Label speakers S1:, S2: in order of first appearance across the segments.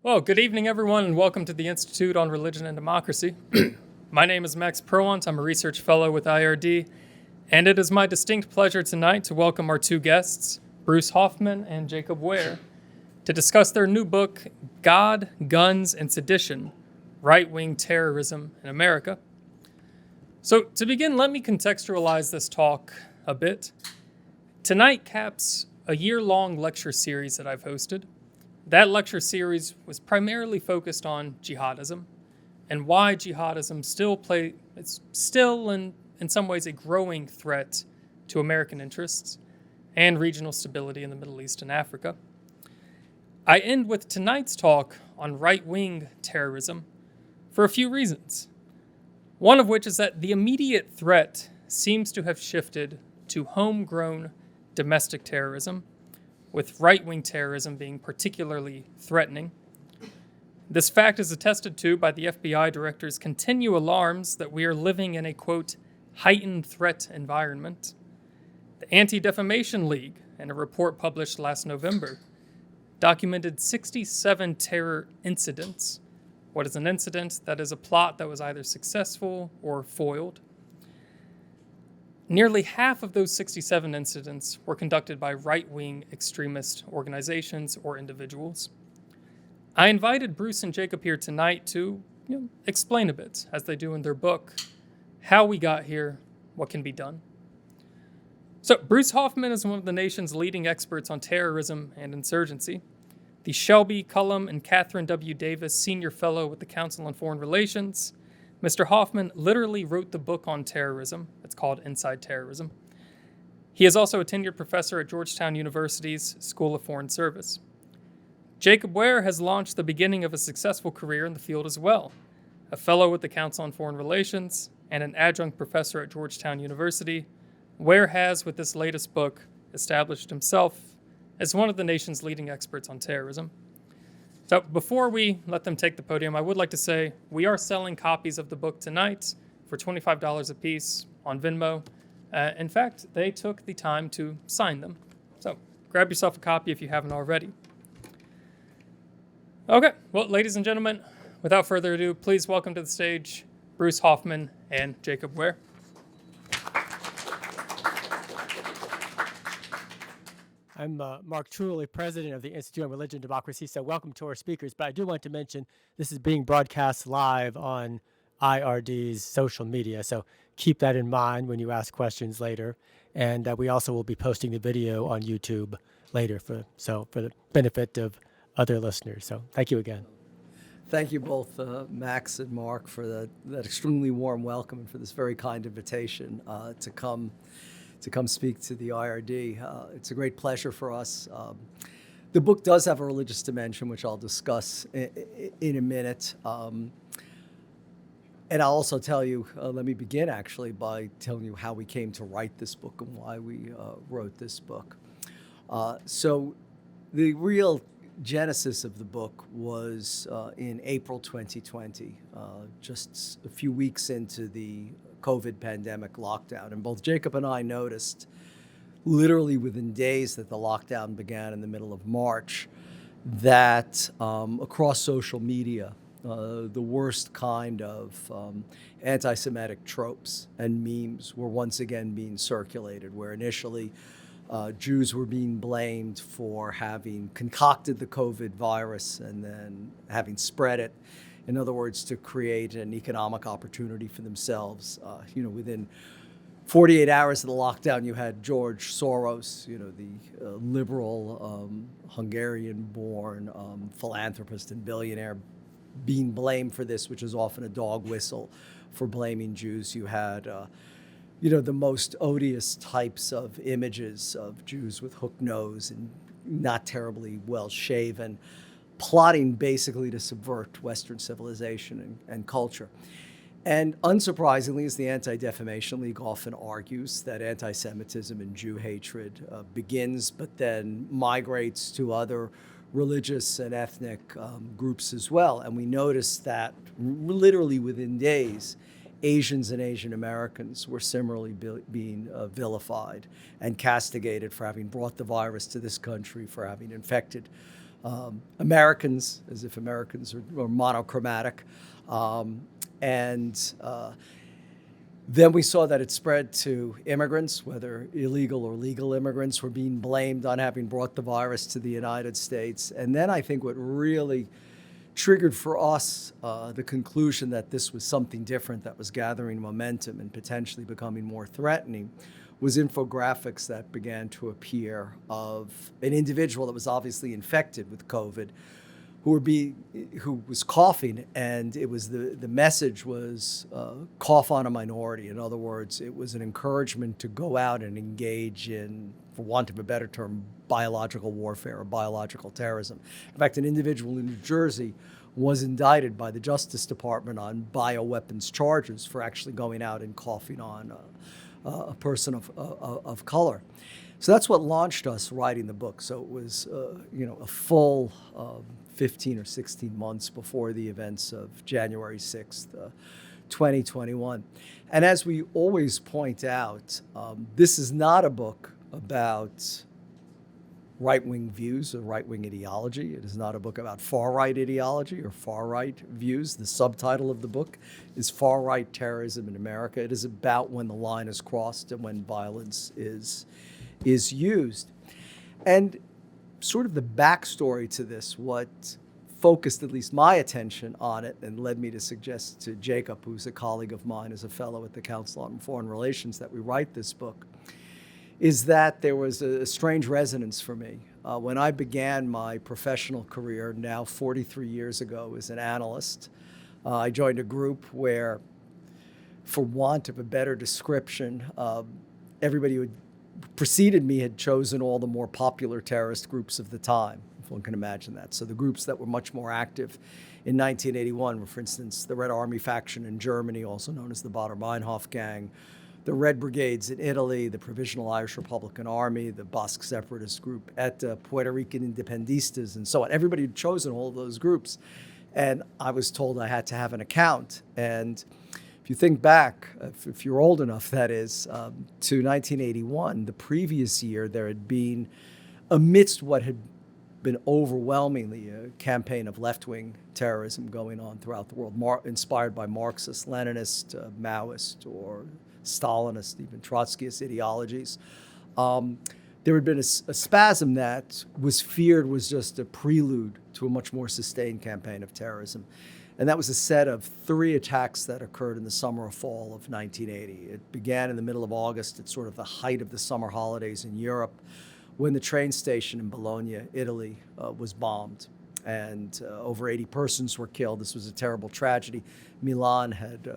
S1: Well, good evening, everyone, and welcome to the Institute on Religion and Democracy. My name is Max Perwant. I'm a research fellow with IRD, and it is my distinct pleasure tonight to welcome our two guests, Bruce Hoffman and Jacob Ware, to discuss their new book, God, Guns, and Sedition, Right-Wing Terrorism in America. So to begin, let me contextualize this talk a bit. Tonight caps a year-long lecture series that I've hosted. That lecture series was primarily focused on jihadism and why jihadism it's still in some ways a growing threat to American interests and regional stability in the Middle East and Africa. I end with tonight's talk on right-wing terrorism for a few reasons. One of which is that the immediate threat seems to have shifted to homegrown domestic terrorism, with right-wing terrorism being particularly threatening. This fact is attested to by the FBI director's continued alarms that we are living in a, quote, heightened threat environment. The Anti-Defamation League, in a report published last November, documented 67 terror incidents. What is an incident? That is a plot that was either successful or foiled. Nearly half of those 67 incidents were conducted by right-wing extremist organizations or individuals. I invited Bruce and Jacob here tonight to explain a bit, as they do in their book, how we got here, what can be done. So Bruce Hoffman is one of the nation's leading experts on terrorism and insurgency. The Shelby Cullum and Catherine W. Davis Senior Fellow with the Council on Foreign Relations. Mr. Hoffman literally wrote the book on terrorism. It's called Inside Terrorism. He is also a tenured professor at Georgetown University's School of Foreign Service. Jacob Ware has launched the beginning of a successful career in the field as well. A fellow with the Council on Foreign Relations and an adjunct professor at Georgetown University, Ware has, with this latest book, established himself as one of the nation's leading experts on terrorism. So before we let them take the podium, I would like to say we are selling copies of the book tonight for $25 a piece on Venmo. In fact, they took the time to sign them. So grab yourself a copy if you haven't already. Okay, well, ladies and gentlemen, without further ado, please welcome to the stage Bruce Hoffman and Jacob Ware.
S2: I'm Mark Truly, president of the Institute on Religion and Democracy, so welcome to our speakers. But I do want to mention this is being broadcast live on IRD's social media, so keep that in mind when you ask questions later. And we also will be posting the video on YouTube later for the benefit of other listeners. So thank you again.
S3: Thank you both, Max and Mark, for that extremely warm welcome and for this very kind invitation to come speak to the IRD. It's a great pleasure for us. The book does have a religious dimension, which I'll discuss in a minute. And I'll also tell you, let me begin actually by telling you how we came to write this book and why we wrote this book. So the real genesis of the book was in April 2020, just a few weeks into the COVID pandemic lockdown. And both Jacob and I noticed literally within days that the lockdown began in the middle of March that across social media, the worst kind of anti-Semitic tropes and memes were once again being circulated, where initially Jews were being blamed for having concocted the COVID virus and then having spread it. In other words, to create an economic opportunity for themselves. Within 48 hours of the lockdown, you had George Soros, the liberal Hungarian-born philanthropist and billionaire, being blamed for this, which is often a dog whistle for blaming Jews. You had the most odious types of images of Jews with hook nose and not terribly well shaven, plotting basically to subvert Western civilization and culture. And unsurprisingly, as the Anti-Defamation League often argues, that anti-Semitism and Jew hatred begins but then migrates to other religious and ethnic groups as well. And we noticed that literally within days, Asians and Asian Americans were similarly being vilified and castigated for having brought the virus to this country, for having infected Americans, as if Americans are monochromatic. And then we saw that it spread to immigrants, whether illegal or legal immigrants were being blamed on having brought the virus to the United States. And then I think what really triggered for us the conclusion that this was something different that was gathering momentum and potentially becoming more threatening was infographics that began to appear of an individual that was obviously infected with COVID who was coughing, and it was the message was cough on a minority. In other words, it was an encouragement to go out and engage in, for want of a better term, biological warfare or biological terrorism. In fact, an individual in New Jersey was indicted by the Justice Department on bioweapons charges for actually going out and coughing on a person of color. So that's what launched us writing the book. So it was, a full 15 or 16 months before the events of January 6th, 2021. And as we always point out, this is not a book about right-wing views or right-wing ideology. It is not a book about far-right ideology or far-right views. The subtitle of the book is Far-Right Terrorism in America. It is about when the line is crossed and when violence is used. And sort of the backstory to this, what focused at least my attention on it and led me to suggest to Jacob, who's a colleague of mine as a fellow at the Council on Foreign Relations, that we write this book, is that there was a strange resonance for me. When I began my professional career, now 43 years ago, as an analyst, I joined a group where, for want of a better description, everybody who had preceded me had chosen all the more popular terrorist groups of the time, if one can imagine that. So the groups that were much more active in 1981 were, for instance, the Red Army faction in Germany, also known as the Baader-Meinhof Gang, the Red Brigades in Italy, the Provisional Irish Republican Army, the Basque separatist group, ETA, Puerto Rican Independistas, and so on. Everybody had chosen all of those groups. And I was told I had to have an account. And if you think back, if you're old enough, that is, to 1981, the previous year, there had been, amidst what had been overwhelmingly a campaign of left-wing terrorism going on throughout the world, inspired by Marxist, Leninist, Maoist, or Stalinist, even Trotskyist ideologies. There had been a spasm that was feared was just a prelude to a much more sustained campaign of terrorism. And that was a set of 3 attacks that occurred in the summer or fall of 1980. It began in the middle of August at sort of the height of the summer holidays in Europe, when the train station in Bologna, Italy, was bombed. And over 80 persons were killed. This was a terrible tragedy. Bologna had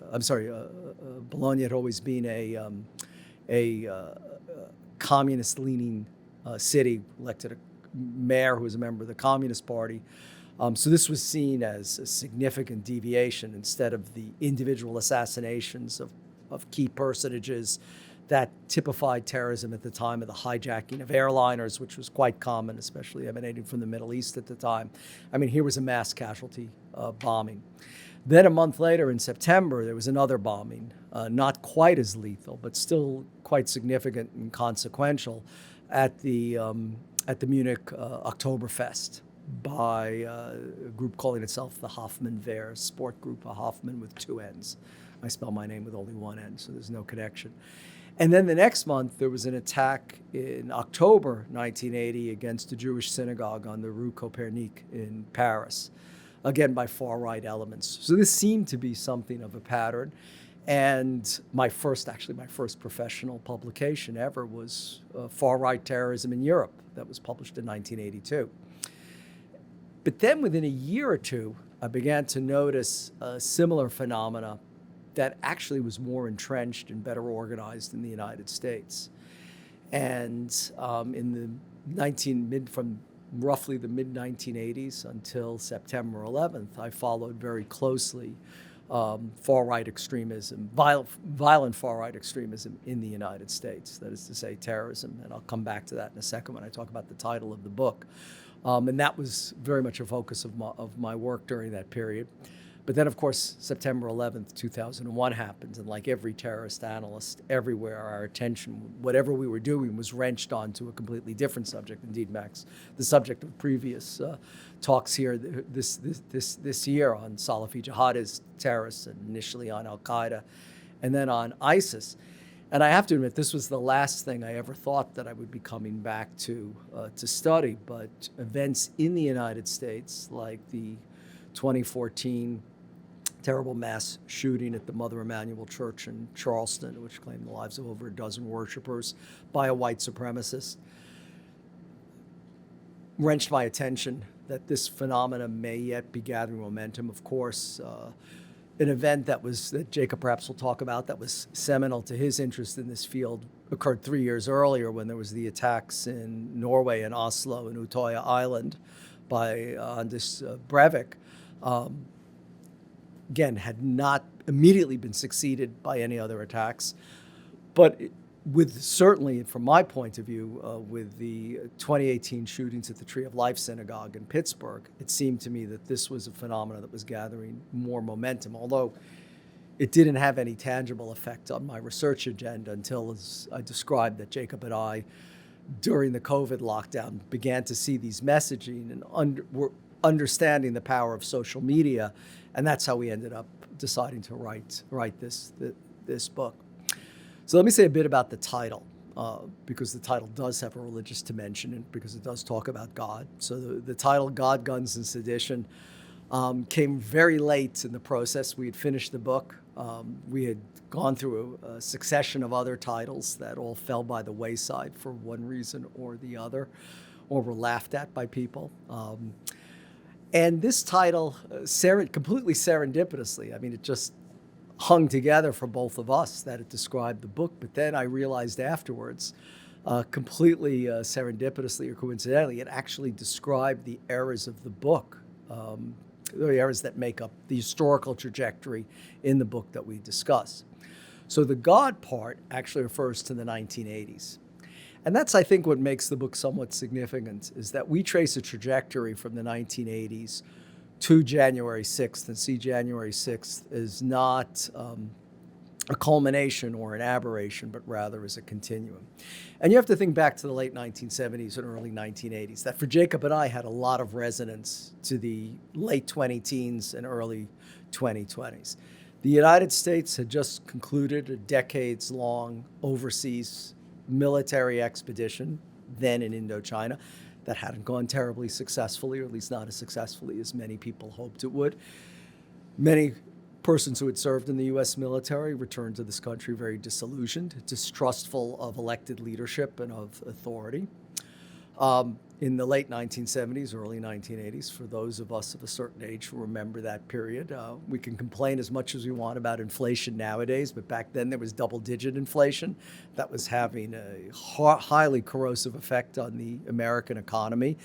S3: always been a communist-leaning city, elected a mayor who was a member of the Communist Party. So this was seen as a significant deviation. Instead of the individual assassinations of key personages that typified terrorism at the time of the hijacking of airliners, which was quite common, especially emanating from the Middle East at the time. I mean, here was a mass casualty bombing. Then a month later, in September, there was another bombing, not quite as lethal, but still quite significant and consequential, at the Munich Oktoberfest by a group calling itself the Hoffman Ware sport group, a Hoffman with 2 N's. I spell my name with only 1 N, so there's no connection. And then the next month, there was an attack in October 1980 against a Jewish synagogue on the Rue Copernic in Paris, again by far-right elements. So this seemed to be something of a pattern. And my first professional publication ever was Far-Right Terrorism in Europe, that was published in 1982. But then within a year or two, I began to notice a similar phenomena that actually was more entrenched and better organized in the United States. And from roughly the mid-1980s until September 11th, I followed very closely far-right extremism, violent far-right extremism in the United States, that is to say terrorism. And I'll come back to that in a second when I talk about the title of the book. And that was very much a focus of my work during that period. But then, of course, September 11th, 2001 happened, and like every terrorist analyst everywhere, our attention, whatever we were doing, was wrenched onto a completely different subject. Indeed, Max, the subject of previous talks here this year on Salafi jihadist terrorists, and initially on Al-Qaeda, and then on ISIS. And I have to admit, this was the last thing I ever thought that I would be coming back to study. But events in the United States, like the 2014 terrible mass shooting at the Mother Emanuel Church in Charleston, which claimed the lives of over a dozen worshipers by a white supremacist, wrenched my attention that this phenomena may yet be gathering momentum. Of course, an event that Jacob perhaps will talk about, that was seminal to his interest in this field, occurred 3 years earlier when there was the attacks in Norway and Oslo and Utøya Island by Anders Breivik. Again, had not immediately been succeeded by any other attacks, but with certainly, from my point of view, with the 2018 shootings at the Tree of Life Synagogue in Pittsburgh, it seemed to me that this was a phenomenon that was gathering more momentum, although it didn't have any tangible effect on my research agenda until, as I described, that Jacob and I, during the COVID lockdown, began to see these messaging and were understanding the power of social media, and that's how we ended up deciding to write this book. So let me say a bit about the title, because the title does have a religious dimension, and because it does talk about God. So the title, God, Guns, and Sedition, came very late in the process. We had finished the book. We had gone through a succession of other titles that all fell by the wayside for one reason or the other, or were laughed at by people. And this title, completely serendipitously, I mean, it just hung together for both of us that it described the book. But then I realized afterwards, completely serendipitously or coincidentally, it actually described the eras of the book, the eras that make up the historical trajectory in the book that we discuss. So the God part actually refers to the 1980s. And that's, I think, what makes the book somewhat significant, is that we trace a trajectory from the 1980s to January 6th, and see January 6th as not a culmination or an aberration, but rather as a continuum. And you have to think back to the late 1970s and early 1980s, that for Jacob and I had a lot of resonance to the late 20-teens and early 2020s. The United States had just concluded a decades-long overseas military expedition, then in Indochina, that hadn't gone terribly successfully, or at least not as successfully as many people hoped it would. Many persons who had served in the U.S. military returned to this country very disillusioned, distrustful of elected leadership and of authority. In the late 1970s, early 1980s, for those of us of a certain age who remember that period, we can complain as much as we want about inflation nowadays, but back then there was double-digit inflation that was having a highly corrosive effect on the American economy,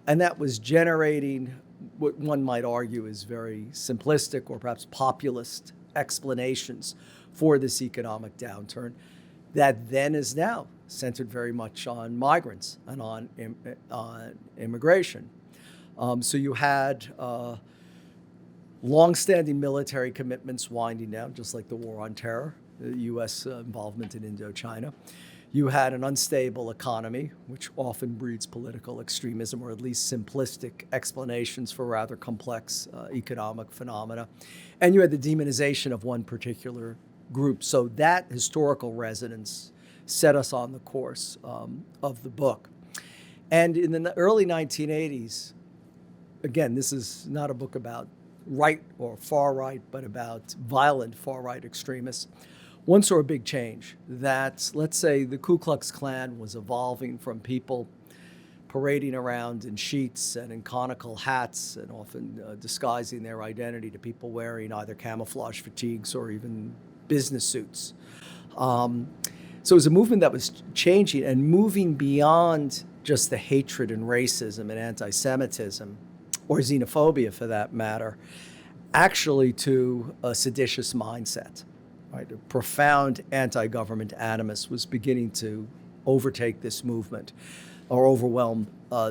S3: and that was generating what one might argue is very simplistic or perhaps populist explanations for this economic downturn that then is now centered very much on migrants and on immigration. So you had longstanding military commitments winding down, just like the war on terror, the U.S. Involvement in Indochina. You had an unstable economy, which often breeds political extremism, or at least simplistic explanations for rather complex economic phenomena. And you had the demonization of one particular group. So that historical resonance set us on the course of the book. And in the early 1980s, again, this is not a book about right or far right, but about violent far right extremists. One saw a big change, that, let's say, the Ku Klux Klan was evolving from people parading around in sheets and in conical hats and often disguising their identity, to people wearing either camouflage fatigues or even business suits. So it was a movement that was changing and moving beyond just the hatred and racism and anti-Semitism, or xenophobia for that matter, actually to a seditious mindset. Right? A profound anti-government animus was beginning to overtake this movement. or overwhelm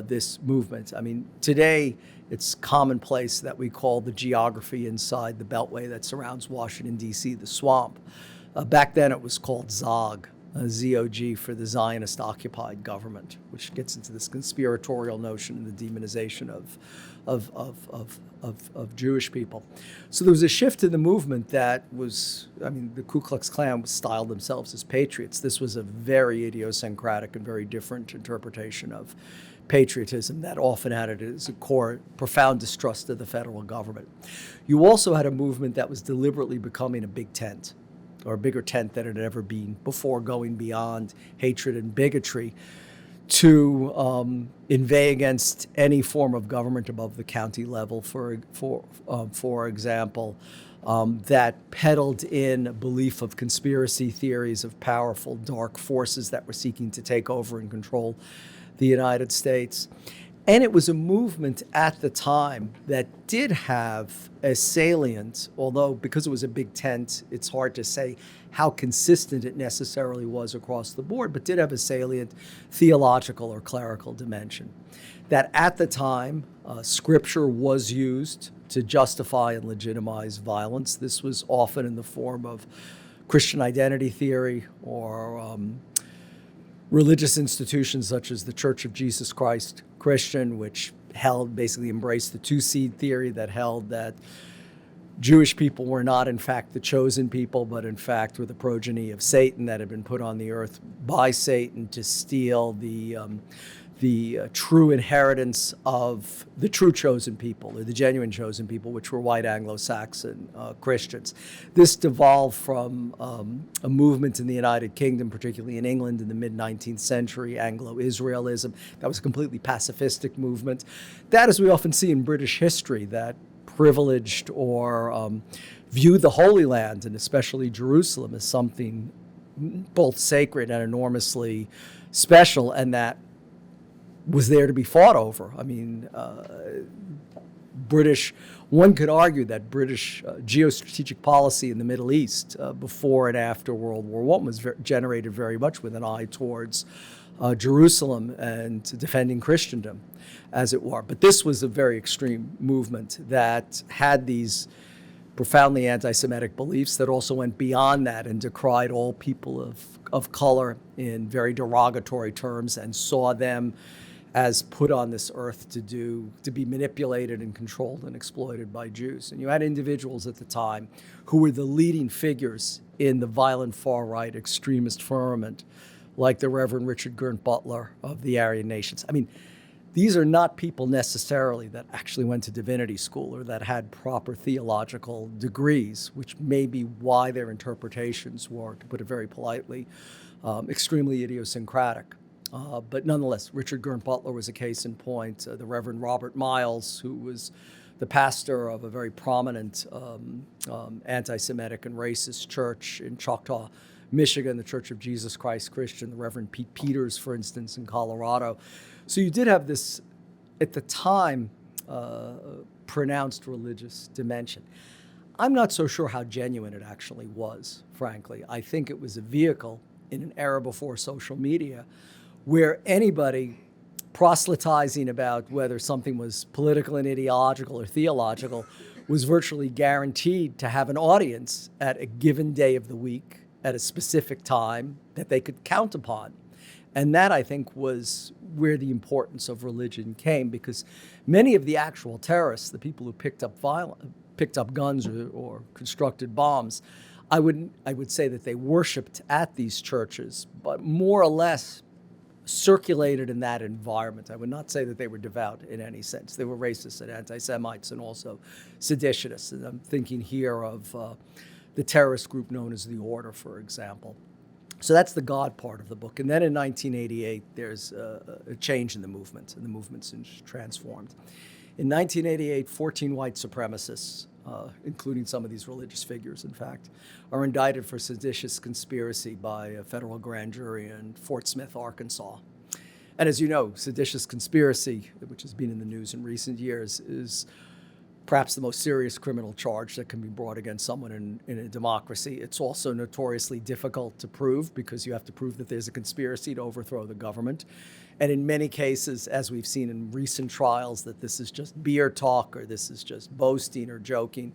S3: this movement. I mean, today it's commonplace that we call the geography inside the beltway that surrounds Washington, D.C., the swamp. Back then it was called ZOG, ZOG for the Zionist occupied government, which gets into this conspiratorial notion and the demonization of Jewish people. So there was a shift in the movement that was, I mean, the Ku Klux Klan styled themselves as patriots. This was a very idiosyncratic and very different interpretation of patriotism that often had it as a core profound distrust of the federal government. You also had a movement that was deliberately becoming a big tent, or a bigger tent than it had ever been before, going beyond hatred and bigotry to inveigh against any form of government above the county level, for example, that peddled in a belief of conspiracy theories of powerful dark forces that were seeking to take over and control the United States. And it was a movement at the time that did have a salient, although because it was a big tent, it's hard to say how consistent it necessarily was across the board, but did have a salient theological or clerical dimension. That at the time, scripture was used to justify and legitimize violence. This was often in the form of Christian identity theory or religious institutions such as the Church of Jesus Christ Christian, which basically embraced the two-seed theory that held that Jewish people were not in fact the chosen people, but in fact were the progeny of Satan that had been put on the earth by Satan to steal the true inheritance of the true chosen people, or the genuine chosen people, which were white Anglo-Saxon Christians. This devolved from a movement in the United Kingdom, particularly in England in the mid-19th century, Anglo-Israelism. That was a completely pacifistic movement. That, as we often see in British history, that privileged or viewed the Holy Land, and especially Jerusalem, as something both sacred and enormously special, and that was there to be fought over. I mean, one could argue that British geostrategic policy in the Middle East before and after World War I was generated very much with an eye towards Jerusalem and defending Christendom, as it were. But this was a very extreme movement that had these profoundly anti-Semitic beliefs that also went beyond that and decried all people of color in very derogatory terms and saw them as put on this earth to be manipulated and controlled and exploited by Jews. And you had individuals at the time who were the leading figures in the violent far-right extremist firmament, like the Reverend Richard Gurnt Butler of the Aryan Nations. I mean, these are not people necessarily that actually went to divinity school or that had proper theological degrees, which may be why their interpretations were, to put it very politely, extremely idiosyncratic. But nonetheless, Richard Gurnt Butler was a case in point. The Reverend Robert Miles, who was the pastor of a very prominent anti-Semitic and racist church in Choctaw, Michigan, the Church of Jesus Christ Christian, the Reverend Pete Peters, for instance, in Colorado. So you did have this, at the time, pronounced religious dimension. I'm not so sure how genuine it actually was, frankly. I think it was a vehicle in an era before social media where anybody proselytizing about whether something was political and ideological or theological was virtually guaranteed to have an audience at a given day of the week at a specific time that they could count upon. And that, I think, was where the importance of religion came, because many of the actual terrorists, the people who picked up guns or constructed bombs, I would say that they worshipped at these churches, but more or less circulated in that environment. I would not say that they were devout in any sense. They were racist and anti-Semites and also seditionists. And I'm thinking here of the terrorist group known as the Order, for example. So that's the God part of the book. And then in 1988, there's a change in the movement, and the movement's transformed. In 1988, 14 white supremacists, including some of these religious figures, in fact, are indicted for seditious conspiracy by a federal grand jury in Fort Smith, Arkansas. And as you know, seditious conspiracy, which has been in the news in recent years, is perhaps the most serious criminal charge that can be brought against someone in a democracy. It's also notoriously difficult to prove because you have to prove that there's a conspiracy to overthrow the government. And in many cases, as we've seen in recent trials, that this is just beer talk or this is just boasting or joking,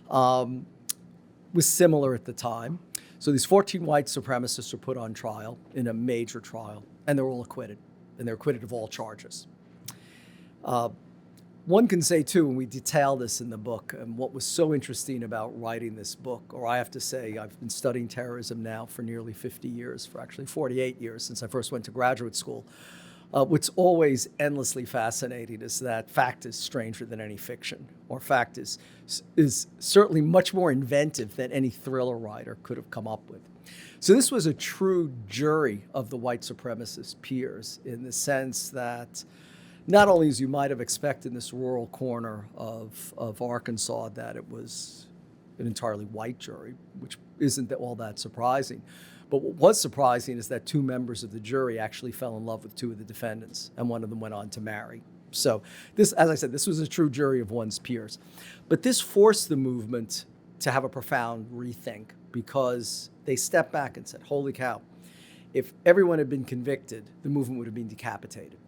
S3: was similar at the time. So these 14 white supremacists are put on trial in a major trial, and they're all acquitted, and they're acquitted of all charges. One can say, too, and we detail this in the book, and what was so interesting about writing this book, or I have to say, I've been studying terrorism now for nearly 50 years, for actually 48 years since I first went to graduate school. What's always endlessly fascinating is that fact is stranger than any fiction, or fact is certainly much more inventive than any thriller writer could have come up with. So this was a true jury of the white supremacist peers, in the sense that not only, as you might have expected in this rural corner of Arkansas, that it was an entirely white jury, which isn't all that surprising. But what was surprising is that 2 members of the jury actually fell in love with 2 of the defendants, and one of them went on to marry. So this, as I said, this was a true jury of one's peers. But this forced the movement to have a profound rethink, because they stepped back and said, holy cow, if everyone had been convicted, the movement would have been decapitated.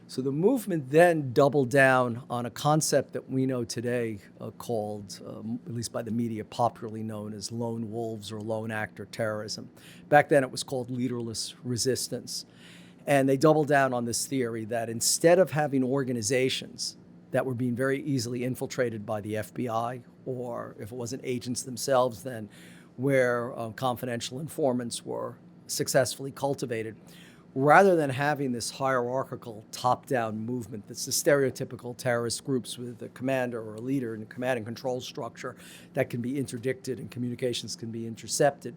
S3: So the movement then doubled down on a concept that we know today called, at least by the media, popularly known as lone wolves or lone actor terrorism. Back then it was called leaderless resistance. And they doubled down on this theory that instead of having organizations that were being very easily infiltrated by the FBI, or if it wasn't agents themselves, then where confidential informants were successfully cultivated, rather than having this hierarchical top-down movement that's the stereotypical terrorist groups with a commander or a leader and a command and control structure that can be interdicted and communications can be intercepted,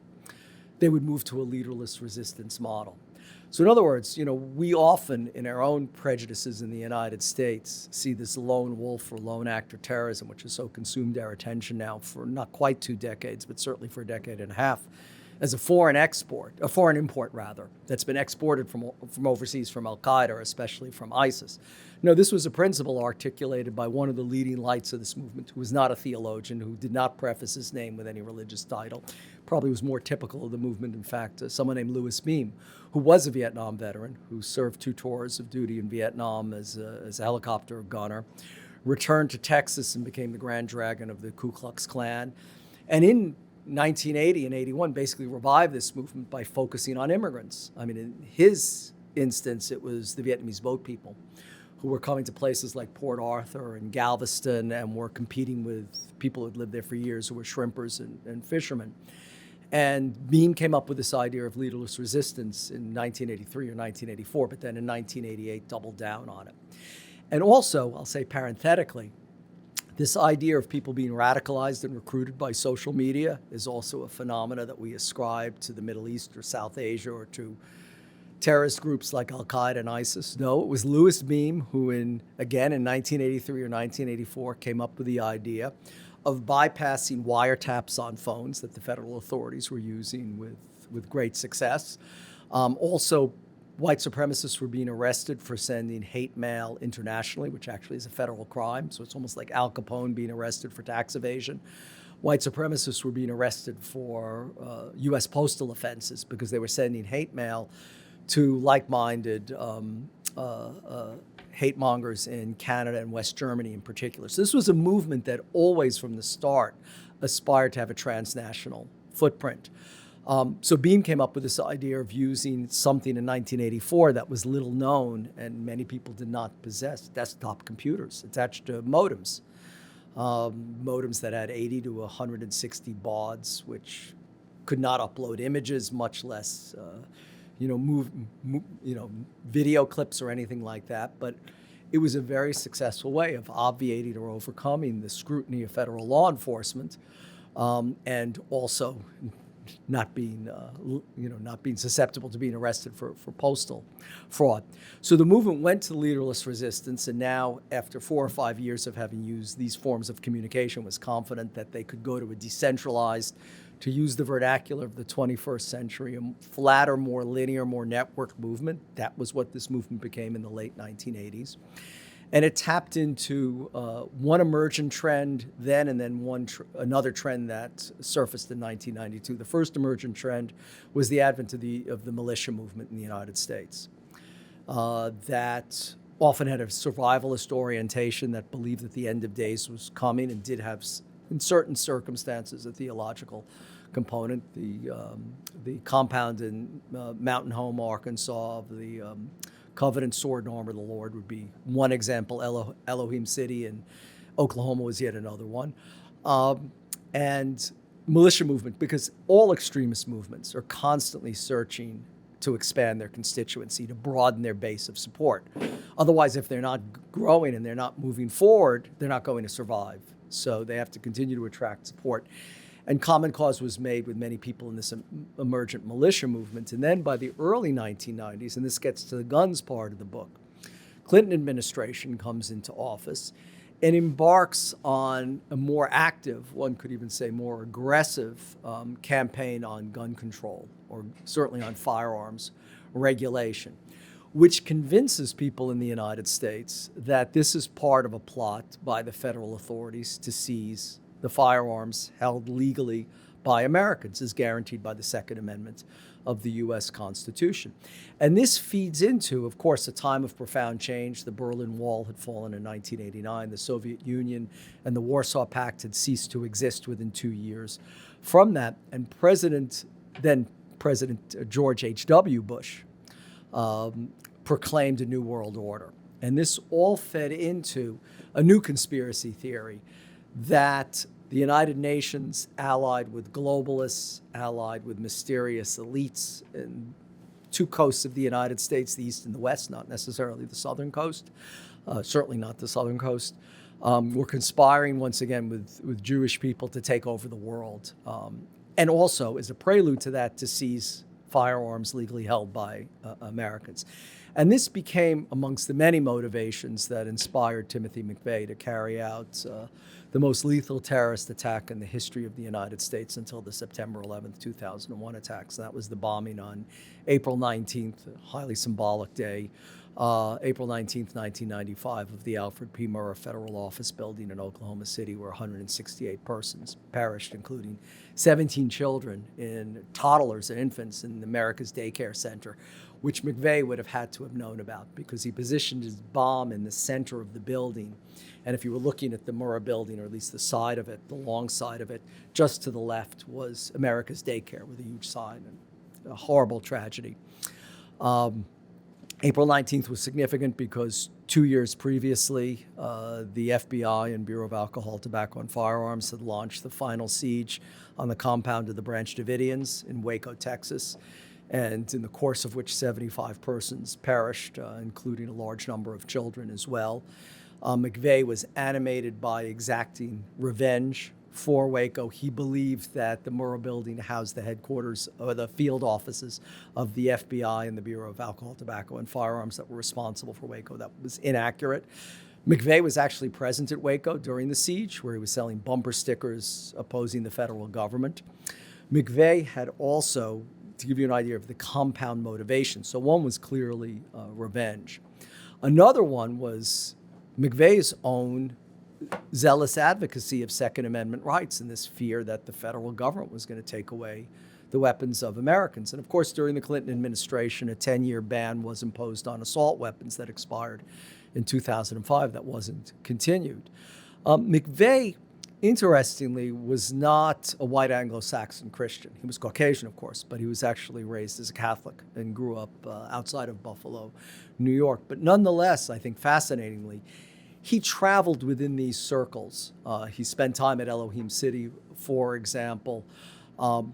S3: they would move to a leaderless resistance model. So in other words, we often, in our own prejudices in the United States, see this lone wolf or lone actor terrorism, which has so consumed our attention now for not quite 2 decades, but certainly for a decade and a half, as a foreign import, that's been exported from overseas, from Al-Qaeda, or especially from ISIS. No, this was a principle articulated by one of the leading lights of this movement, who was not a theologian, who did not preface his name with any religious title. Probably was more typical of the movement, in fact, someone named Louis Beam, who was a Vietnam veteran, who served 2 tours of duty in Vietnam as a helicopter gunner, returned to Texas and became the Grand Dragon of the Ku Klux Klan. And in 1980 and 81 basically revived this movement by focusing on immigrants. I mean, in his instance, it was the Vietnamese boat people who were coming to places like Port Arthur and Galveston and were competing with people who had lived there for years, who were shrimpers and fishermen. And Beam came up with this idea of leaderless resistance in 1983 or 1984, but then in 1988 doubled down on it. And also, I'll say parenthetically, this idea of people being radicalized and recruited by social media is also a phenomena that we ascribe to the Middle East or South Asia or to terrorist groups like Al-Qaeda and ISIS. No, it was Louis Beam who, in 1983 or 1984, came up with the idea of bypassing wiretaps on phones that the federal authorities were using with great success. Also, white supremacists were being arrested for sending hate mail internationally, which actually is a federal crime. So it's almost like Al Capone being arrested for tax evasion. White supremacists were being arrested for U.S. postal offenses because they were sending hate mail to like-minded hate mongers in Canada and West Germany in particular. So this was a movement that always from the start aspired to have a transnational footprint. So Beam came up with this idea of using something in 1984 that was little known and many people did not possess: desktop computers attached to modems. Modems that had 80 to 160 bauds, which could not upload images, much less video clips or anything like that. But it was a very successful way of obviating or overcoming the scrutiny of federal law enforcement, and also not being susceptible to being arrested for postal fraud. So the movement went to leaderless resistance, and now, after 4 or 5 years of having used these forms of communication, was confident that they could go to a decentralized, to use the vernacular of the 21st century, a flatter, more linear, more networked movement. That was what this movement became in the late 1980s. And it tapped into one emergent trend then, and then another trend that surfaced in 1992. The first emergent trend was the advent of the militia movement in the United States. that often had a survivalist orientation, that believed that the end of days was coming, and did have, in certain circumstances, a theological component. The compound in Mountain Home, Arkansas, of the Covenant Sword and Armor of the Lord would be one example. Elohim City in Oklahoma was yet another one. And militia movement, because all extremist movements are constantly searching to expand their constituency, to broaden their base of support. Otherwise, if they're not growing and they're not moving forward, they're not going to survive. So they have to continue to attract support. And common cause was made with many people in this emergent militia movement. And then by the early 1990s, and this gets to the guns part of the book, Clinton administration comes into office and embarks on a more active, one could even say more aggressive, campaign on gun control, or certainly on firearms regulation, which convinces people in the United States that this is part of a plot by the federal authorities to seize the firearms held legally by Americans, as guaranteed by the Second Amendment of the U.S. Constitution. And this feeds into, of course, a time of profound change. The Berlin Wall had fallen in 1989. The Soviet Union and the Warsaw Pact had ceased to exist within 2 years from that. And then President George H.W. Bush proclaimed a new world order. And this all fed into a new conspiracy theory that the United Nations, allied with globalists, allied with mysterious elites in two coasts of the United States, the East and the West, not necessarily the southern coast, certainly not the southern coast, were conspiring once again with Jewish people to take over the world. And also, as a prelude to that, to seize firearms legally held by Americans. And this became amongst the many motivations that inspired Timothy McVeigh to carry out the most lethal terrorist attack in the history of the United States until the September 11th, 2001 attacks. And that was the bombing on April 19th, a highly symbolic day, April 19th, 1995, of the Alfred P. Murrah Federal Office Building in Oklahoma City, where 168 persons perished, including 17 children, toddlers and infants in America's Daycare Center, which McVeigh would have had to have known about because he positioned his bomb in the center of the building. And if you were looking at the Murrah building, or at least the side of it, the long side of it, just to the left was America's Daycare with a huge sign, and a horrible tragedy. April 19th was significant because 2 years previously, the FBI and Bureau of Alcohol, Tobacco, and Firearms had launched the final siege on the compound of the Branch Davidians in Waco, Texas, and in the course of which 75 persons perished, including a large number of children as well. McVeigh was animated by exacting revenge for Waco. He believed that the Murrah building housed the headquarters or the field offices of the FBI and the Bureau of Alcohol, Tobacco, and Firearms that were responsible for Waco. That was inaccurate. McVeigh was actually present at Waco during the siege, where he was selling bumper stickers opposing the federal government. McVeigh had also, to give you an idea of the compound motivation, so one was clearly revenge. Another one was McVeigh's own zealous advocacy of Second Amendment rights and this fear that the federal government was going to take away the weapons of Americans. And of course, during the Clinton administration, a 10-year ban was imposed on assault weapons that expired in 2005 that wasn't continued. McVeigh, interestingly, was not a white Anglo-Saxon Christian. He was Caucasian, of course, but he was actually raised as a Catholic and grew up outside of Buffalo, New York. But nonetheless, I think fascinatingly, he traveled within these circles. He spent time at Elohim City, for example.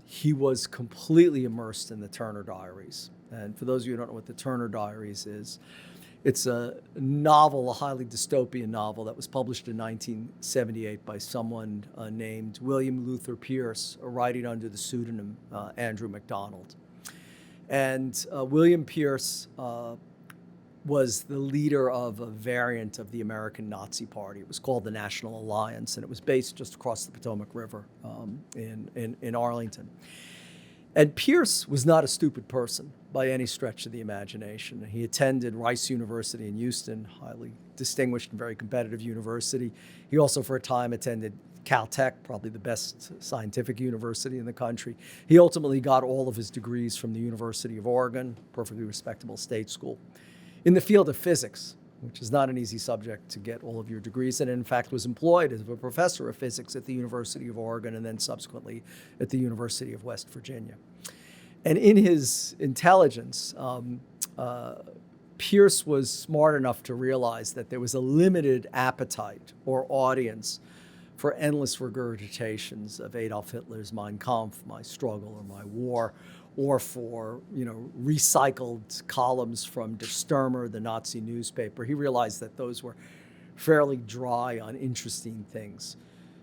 S3: He was completely immersed in the Turner Diaries. And for those of you who don't know what the Turner Diaries is, it's a novel, a highly dystopian novel that was published in 1978 by someone named William Luther Pierce, writing under the pseudonym Andrew MacDonald. And William Pierce was the leader of a variant of the American Nazi Party. It was called the National Alliance, and it was based just across the Potomac River in Arlington. And Pierce was not a stupid person by any stretch of the imagination. He attended Rice University in Houston, highly distinguished and very competitive university. He also, for a time, attended Caltech, probably the best scientific university in the country. He ultimately got all of his degrees from the University of Oregon, perfectly respectable state school. in the field of physics, which is not an easy subject to get all of your degrees in, and in fact was employed as a professor of physics at the University of Oregon and then subsequently at the University of West Virginia. And in his intelligence, Pierce was smart enough to realize that there was a limited appetite or audience for endless regurgitations of Adolf Hitler's Mein Kampf, My Struggle or My War, or for recycled columns from Der Stürmer, the Nazi newspaper. He realized that those were fairly dry, uninteresting things.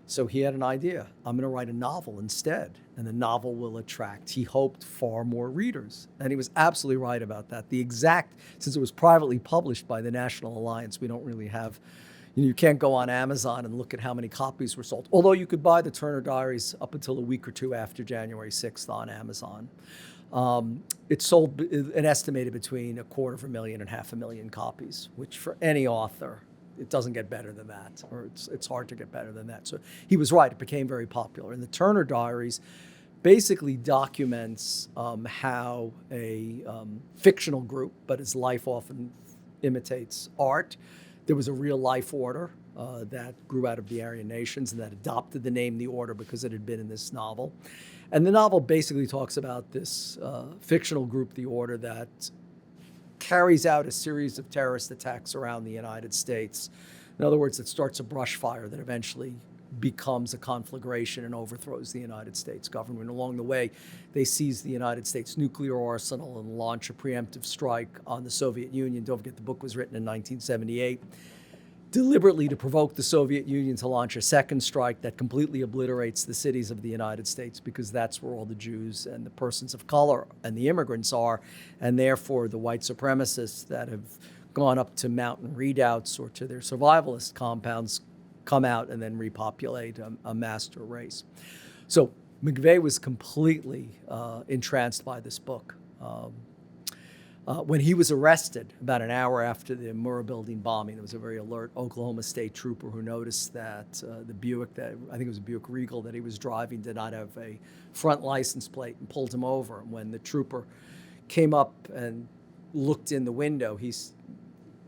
S3: So he had an idea. I'm going to write a novel instead, and the novel will attract, he hoped, far more readers. And he was absolutely right about that. Since it was privately published by the National Alliance, we don't really have, you can't go on Amazon and look at how many copies were sold. Although you could buy the Turner Diaries up until a week or two after January 6th on Amazon. It sold an estimated between 250,000 and 500,000 copies, which for any author, it doesn't get better than that, or it's hard to get better than that. So he was right, it became very popular. And the Turner Diaries basically documents how a fictional group, but his life often imitates art. There was a real life order that grew out of the Aryan nations and that adopted the name the order because it had been in this novel. And the novel basically talks about this fictional group, the Order, that carries out a series of terrorist attacks around the United States. In other words, it starts a brush fire that eventually becomes a conflagration and overthrows the United States government. Along the way, they seize the United States nuclear arsenal and launch a preemptive strike on the Soviet Union. Don't forget, the book was written in 1978. Deliberately to provoke the Soviet Union to launch a second strike that completely obliterates the cities of the United States, because that's where all the Jews and the persons of color and the immigrants are, and therefore the white supremacists that have gone up to mountain redoubts or to their survivalist compounds come out and then repopulate a master race. So McVeigh was completely entranced by this book. When he was arrested about an hour after the Murrah building bombing, there was a very alert Oklahoma State trooper who noticed that the Buick, that I think it was a Buick Regal that he was driving, did not have a front license plate and pulled him over. And when the trooper came up and looked in the window, he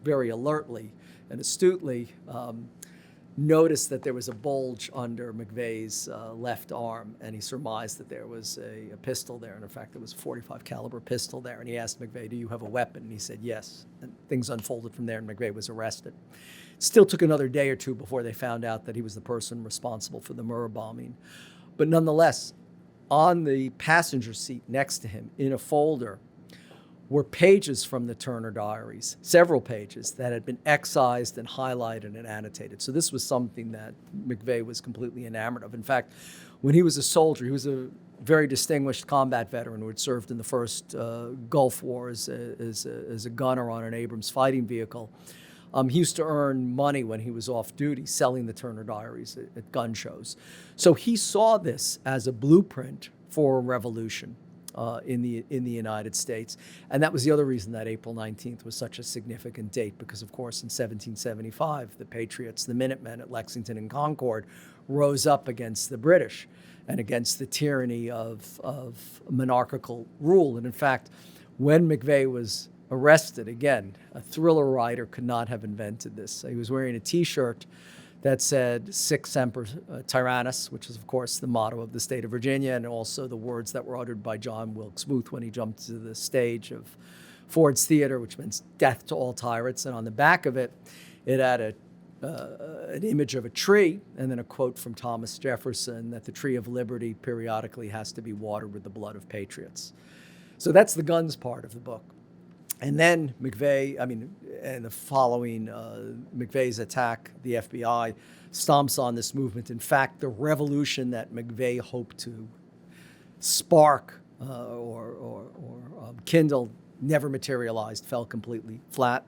S3: very alertly and astutely noticed that there was a bulge under McVeigh's left arm, and he surmised that there was a pistol there. And in fact, there was a .45 caliber pistol there. And he asked McVeigh, "Do you have a weapon?" And he said, "Yes." And things unfolded from there, and McVeigh was arrested. It still took another day or two before they found out that he was the person responsible for the Murrah bombing. But nonetheless, on the passenger seat next to him, in a folder, were pages from the Turner Diaries, several pages that had been excised and highlighted and annotated. So this was something that McVeigh was completely enamored of. In fact, when he was a soldier, he was a very distinguished combat veteran who had served in the first Gulf War as a gunner on an Abrams fighting vehicle. He used to earn money when he was off duty selling the Turner Diaries at gun shows. So he saw this as a blueprint for a revolution in the United States. And that was the other reason that April 19th was such a significant date, because, of course, in 1775, the Patriots, the Minutemen at Lexington and Concord, rose up against the British and against the tyranny of monarchical rule. And in fact, when McVeigh was arrested, again, a thriller writer could not have invented this. He was wearing a T-shirt that said "Sic Semper Tyrannis," which is, of course, the motto of the state of Virginia, and also the words that were uttered by John Wilkes Booth when he jumped to the stage of Ford's Theater, which means "Death to all tyrants." And on the back of it, it had an image of a tree and then a quote from Thomas Jefferson that the tree of liberty periodically has to be watered with the blood of patriots. So that's the guns part of the book. And then and the following McVeigh's attack, the FBI stomps on this movement. In fact, the revolution that McVeigh hoped to spark or kindle never materialized, fell completely flat.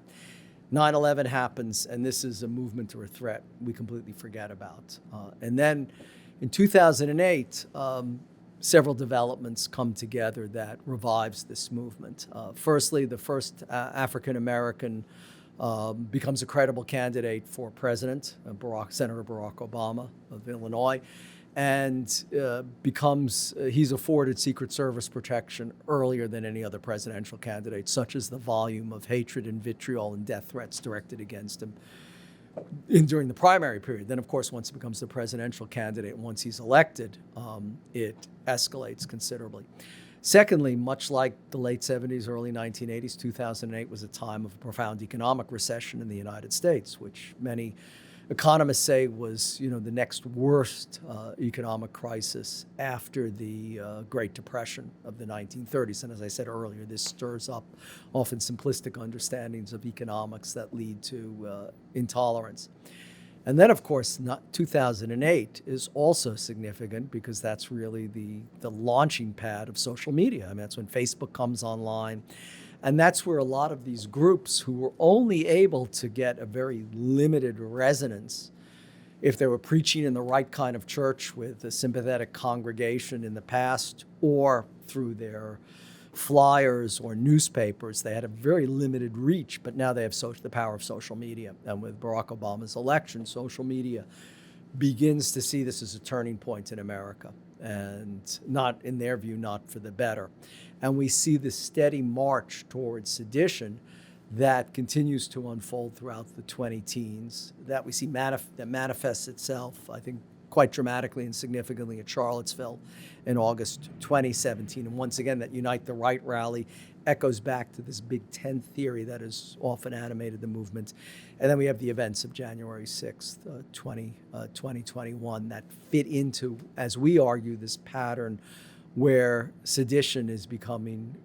S3: 9/11 happens, and this is a movement or a threat we completely forget about. And then in 2008, several developments come together that revives this movement. Firstly, the first African-American becomes a credible candidate for president, Senator Barack Obama of Illinois. and he's afforded Secret Service protection earlier than any other presidential candidate, such as the volume of hatred and vitriol and death threats directed against him during the primary period. Then, of course, once he becomes the presidential candidate, once he's elected, it escalates considerably. Secondly, much like the late 70s, early 1980s, 2008 was a time of a profound economic recession in the United States, which many economists say was, the next worst economic crisis after the Great Depression of the 1930s. And as I said earlier, this stirs up often simplistic understandings of economics that lead to intolerance. And then, of course, 2008 is also significant because that's really the launching pad of social media. I mean, that's when Facebook comes online. And that's where a lot of these groups who were only able to get a very limited resonance if they were preaching in the right kind of church with a sympathetic congregation in the past, or through their flyers or newspapers, they had a very limited reach. But now they have the power of social media. And with Barack Obama's election, social media begins to see this as a turning point in America, and not, in their view, not for the better. And we see this steady march towards sedition that continues to unfold throughout the 20-teens, that we see that manifests itself, I think, quite dramatically and significantly at Charlottesville in August 2017. And once again, that Unite the Right rally echoes back to this Big Ten theory that has often animated the movement. And then we have the events of January 6th, 2021 that fit into, as we argue, this pattern where sedition is becoming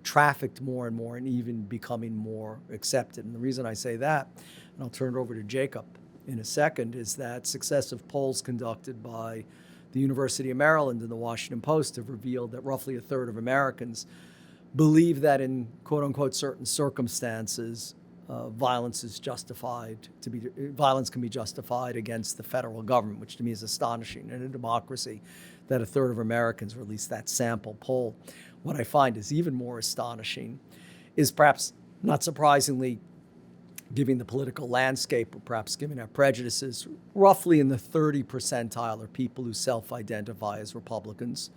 S3: trafficked more and more, and even becoming more accepted. And the reason I say that, and I'll turn it over to Jacob in a second, is that successive polls conducted by the University of Maryland and the Washington Post have revealed that roughly a third of Americans believe that in quote-unquote certain circumstances, violence can be justified against the federal government, which to me is astonishing in a democracy, that a third of Americans, or at least that sample poll. What I find is even more astonishing is, perhaps not surprisingly, given the political landscape, or perhaps given our prejudices, roughly in the 30 percentile are people who self-identify as Republicans,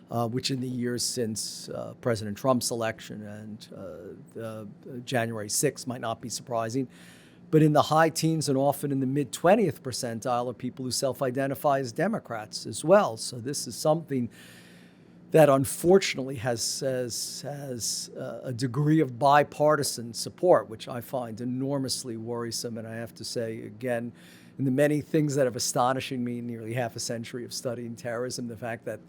S3: which in the years since President Trump's election and January 6th might not be surprising. But in the high teens and often in the mid-20th percentile are people who self-identify as Democrats as well. So this is something that unfortunately has a degree of bipartisan support, which I find enormously worrisome. And I have to say, again, in the many things that have astonished me in nearly half a century of studying terrorism, the fact that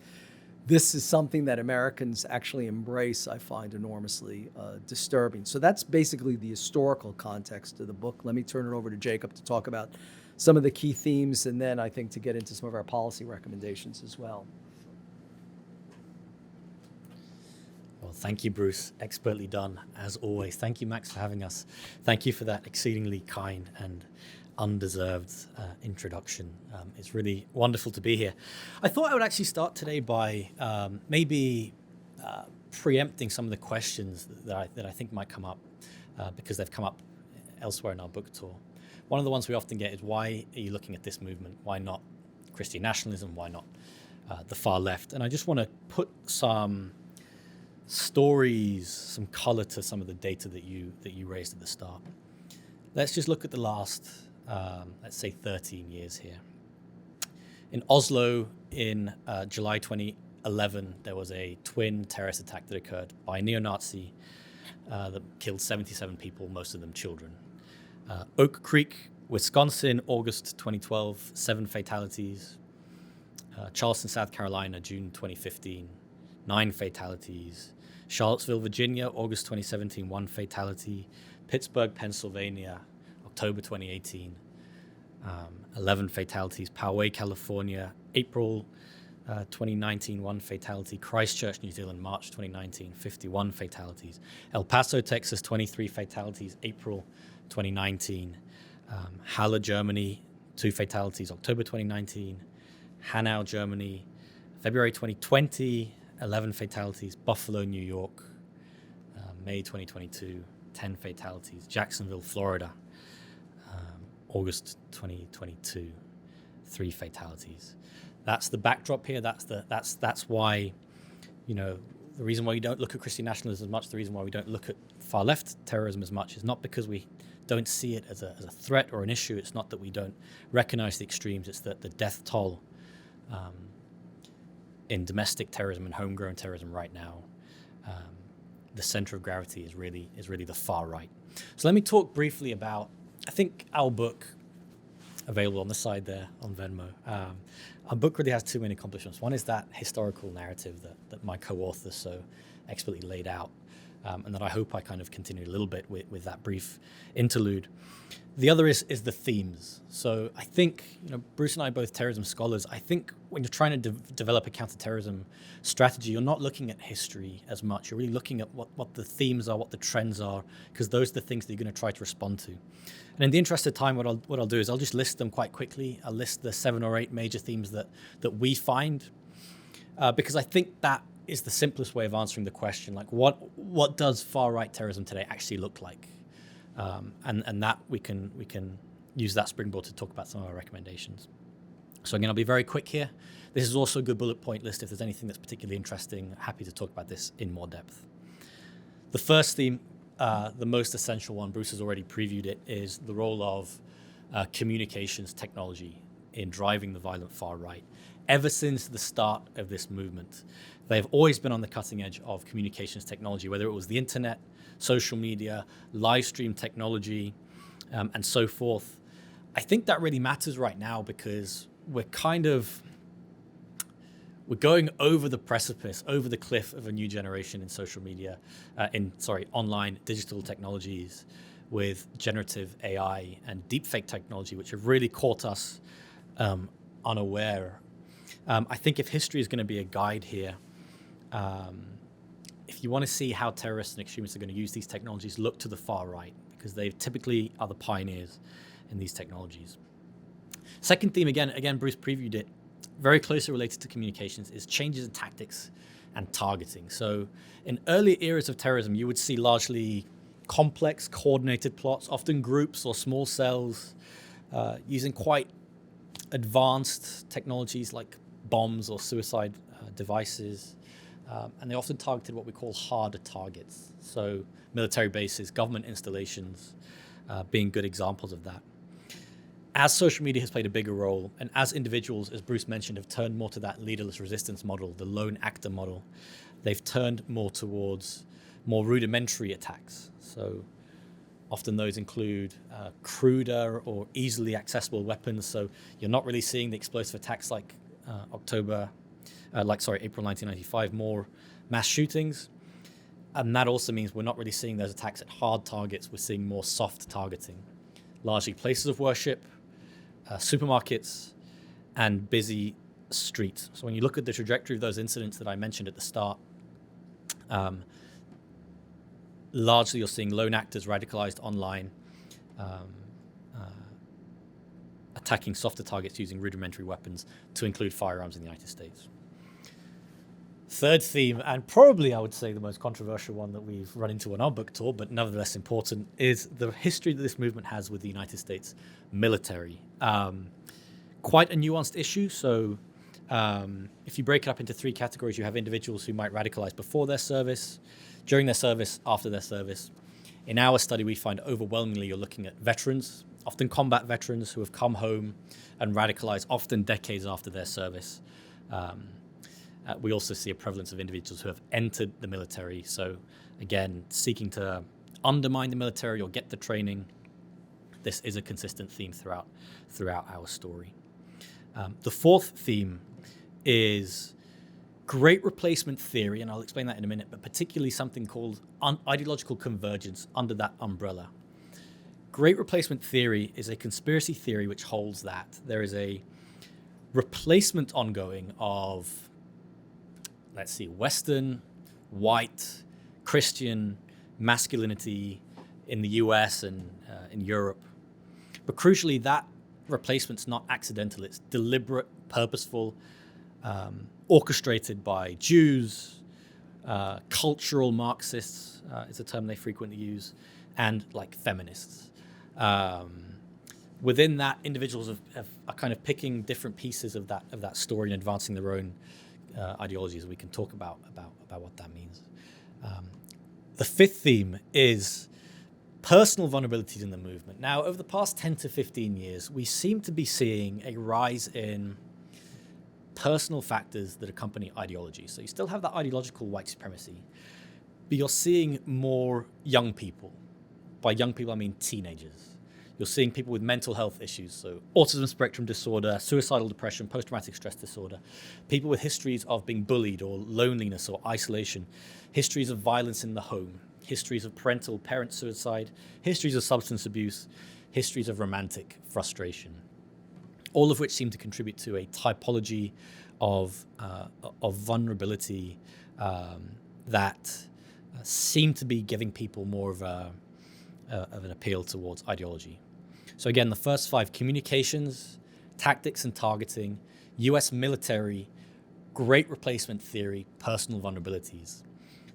S3: this is something that Americans actually embrace, I find enormously disturbing. So that's basically the historical context of the book. Let me turn it over to Jacob to talk about some of the key themes, and then I think to get into some of our policy recommendations as well.
S4: Well, thank you, Bruce. Expertly done, as always. Thank you, Max, for having us. Thank you for that exceedingly kind and undeserved introduction. It's really wonderful to be here. I thought I would actually start today by maybe preempting some of the questions that I think might come up because they've come up elsewhere in our book tour. One of the ones we often get is, why are you looking at this movement? Why not Christian nationalism? Why not the far left? And I just want to put some stories, some color to some of the data that you raised at the start. Let's just look at the last, let's say 13 years here. In Oslo in July 2011, there was a twin terrorist attack that occurred by a neo-Nazi that killed 77 people, most of them children. Oak Creek, Wisconsin, August 2012, 7 fatalities. Charleston, South Carolina, June 2015, 9 fatalities. Charlottesville, Virginia, August 2017, 1 fatality. Pittsburgh, Pennsylvania, October 2018, 11 fatalities. Poway, California, April 2019, 1 fatality. Christchurch, New Zealand, March 2019, 51 fatalities. El Paso, Texas, 23 fatalities, April 2019. Halle, Germany, 2 fatalities, October 2019. Hanau, Germany, February 2020, 11 fatalities. Buffalo, New York, May 2022, 10 fatalities. Jacksonville, Florida, August 2022, 3 fatalities. That's the backdrop here. That's why, the reason why we don't look at Christian nationalism as much, the reason why we don't look at far left terrorism as much, is not because we don't see it as a threat or an issue. It's not that we don't recognize the extremes. It's that the death toll in domestic terrorism and homegrown terrorism right now, the center of gravity is really the far right. So let me talk briefly about, I think our book, available on the side there on Venmo. Our book really has two main accomplishments. One is that historical narrative that my co-author so expertly laid out, and that I hope I kind of continue a little bit with that brief interlude. The other is the themes. So I think, Bruce and I are both terrorism scholars. I think when you're trying to develop a counterterrorism strategy, you're not looking at history as much. You're really looking at what the themes are, what the trends are, because those are the things that you're going to try to respond to. And in the interest of time, what I'll do is I'll just list them quite quickly. I'll list the 7 or 8 major themes that we find, because I think that is the simplest way of answering the question, like what does far-right terrorism today actually look like? And that we can use that springboard to talk about some of our recommendations. So again, I'll be very quick here. This is also a good bullet point list. If there's anything that's particularly interesting, happy to talk about this in more depth. The first theme, the most essential one, Bruce has already previewed it, is the role of communications technology in driving the violent far right. Ever since the start of this movement, they've always been on the cutting edge of communications technology, whether it was the internet, social media, live stream technology, and so forth. I think that really matters right now because we're going over the precipice, over the cliff of a new generation in social media, online digital technologies with generative AI and deepfake technology, which have really caught us unaware. I think if history is going to be a guide here, if you want to see how terrorists and extremists are going to use these technologies, look to the far right, because they typically are the pioneers in these technologies. Second theme, again, Bruce previewed it, very closely related to communications, is changes in tactics and targeting. So in early eras of terrorism, you would see largely complex, coordinated plots, often groups or small cells, using quite advanced technologies like bombs or suicide devices. And they often targeted what we call harder targets. So military bases, government installations, being good examples of that. As social media has played a bigger role, and as individuals, as Bruce mentioned, have turned more to that leaderless resistance model, the lone actor model, they've turned more towards more rudimentary attacks. So often those include cruder or easily accessible weapons. So you're not really seeing the explosive attacks like April 1995, more mass shootings. And that also means we're not really seeing those attacks at hard targets. We're seeing more soft targeting, largely places of worship, supermarkets, and busy streets. So when you look at the trajectory of those incidents that I mentioned at the start, largely you're seeing lone actors radicalized online, attacking softer targets using rudimentary weapons, to include firearms in the United States. Third theme, and probably I would say the most controversial one that we've run into on our book tour, but nevertheless important, is the history that this movement has with the United States military. Quite a nuanced issue. So if you break it up into 3 categories, you have individuals who might radicalize before their service, during their service, after their service. In our study, we find overwhelmingly you're looking at veterans, often combat veterans who have come home and radicalized often decades after their service. We also see a prevalence of individuals who have entered the military. So again, seeking to undermine the military or get the training. This is a consistent theme throughout our story. The fourth theme is great replacement theory, and I'll explain that in a minute, but particularly something called ideological convergence under that umbrella. Great replacement theory is a conspiracy theory which holds that there is a replacement ongoing of, let's see, Western, white, Christian masculinity in the US and in Europe. But crucially, that replacement's not accidental. It's deliberate, purposeful, orchestrated by Jews, cultural Marxists is a term they frequently use, and like feminists. within that, individuals are kind of picking different pieces of that story and advancing their own ideologies. We can talk about what that means. The fifth theme is personal vulnerabilities in the movement. Now, over the past 10 to 15 years, we seem to be seeing a rise in personal factors that accompany ideology. So you still have that ideological white supremacy, but you're seeing more young people. By young people, I mean teenagers. You're seeing people with mental health issues, so autism spectrum disorder, suicidal depression, post-traumatic stress disorder, people with histories of being bullied or loneliness or isolation, histories of violence in the home, histories of parent suicide, histories of substance abuse, histories of romantic frustration, all of which seem to contribute to a typology of vulnerability that seem to be giving people more of an appeal towards ideology. So again, the first five: communications, tactics and targeting, US military, great replacement theory, personal vulnerabilities.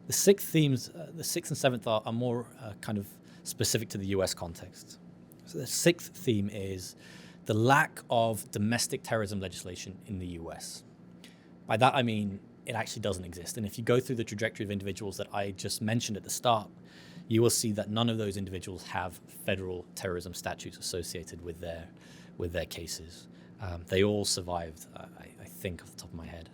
S4: The sixth themes, the sixth and seventh are more kind of specific to the US context. So the sixth theme is the lack of domestic terrorism legislation in the US. By that I mean it actually doesn't exist. And if you go through the trajectory of individuals that I just mentioned at the start, you will see that none of those individuals have federal terrorism statutes associated with their cases. They all survived, I think, off the top of my head.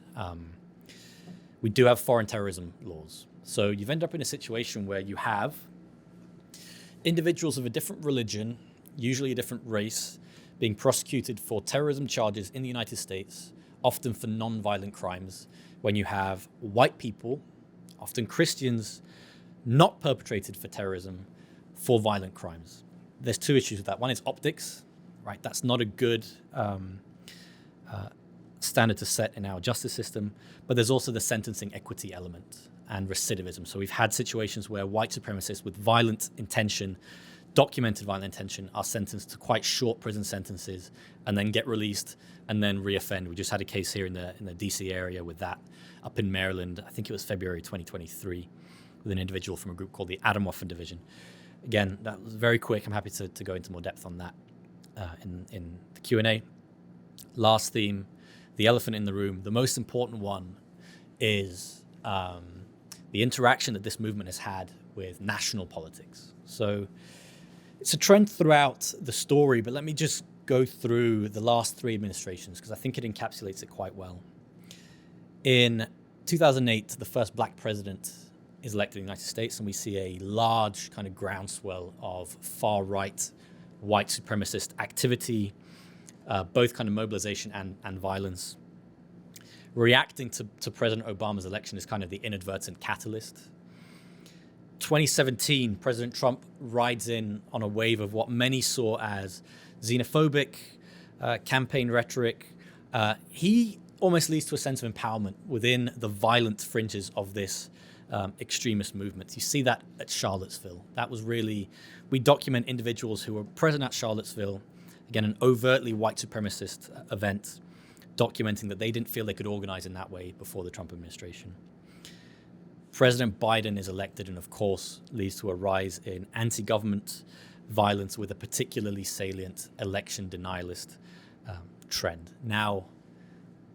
S4: We do have foreign terrorism laws. So you've ended up in a situation where you have individuals of a different religion, usually a different race, being prosecuted for terrorism charges in the United States, often for non-violent crimes, when you have white people, often Christians, not perpetrated for terrorism for violent crimes. There's two issues with that. One is optics, right? That's not a good standard to set in our justice system, but there's also the sentencing equity element and recidivism. So we've had situations where white supremacists with violent intention, documented violent intention, are sentenced to quite short prison sentences and then get released and then reoffend. We just had a case here in the DC area with that up in Maryland. I think it was February 2023 with an individual from a group called the Hoffman Division. Again, that was very quick. I'm happy to go into more depth on that in the Q&A. Last theme, the elephant in the room. The most important one is the interaction that this movement has had with national politics. So it's a trend throughout the story, but let me just go through the last three administrations because I think it encapsulates it quite well. In 2008, the first black president is elected in the United States, and we see a large kind of groundswell of far-right white supremacist activity, both kind of mobilization and violence. Reacting to President Obama's election is kind of the inadvertent catalyst. 2017, President Trump rides in on a wave of what many saw as xenophobic campaign rhetoric. He almost leads to a sense of empowerment within the violent fringes of this extremist movement. You see that at Charlottesville. That was really, we document individuals who were present at Charlottesville, again, an overtly white supremacist event, documenting that they didn't feel they could organize in that way before the Trump administration. President Biden is elected and, of course, leads to a rise in anti-government violence with a particularly salient election denialist trend. Now,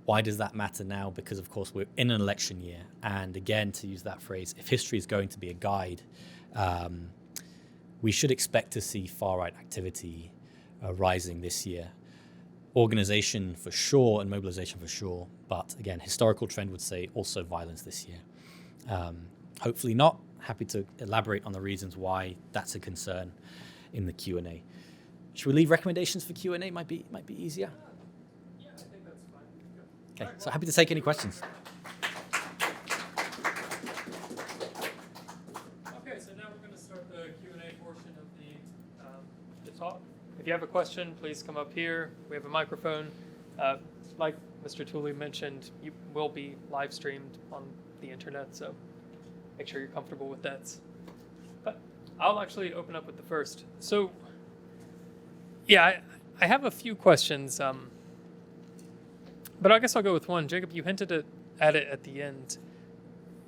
S4: why does that matter now? Because, of course, we're in an election year. And again, to use that phrase, if history is going to be a guide, we should expect to see far-right activity rising this year. Organization for sure and mobilization for sure. But again, historical trend would say also violence this year. Hopefully not. Happy to elaborate on the reasons why that's a concern in the Q&A. Should we leave recommendations for Q&A? Might be easier.
S1: Yeah, I think that's fine.
S4: Okay, so happy to take any questions.
S1: Okay, so now we're going to start the Q&A portion of the talk. If you have a question, please come up here. We have a microphone. Like Mr. Tooley mentioned, you will be live streamed on the internet, so make sure you're comfortable with that. But I'll actually open up with the first. So, yeah, I have a few questions, but I guess I'll go with one. Jacob, you hinted at it at the end.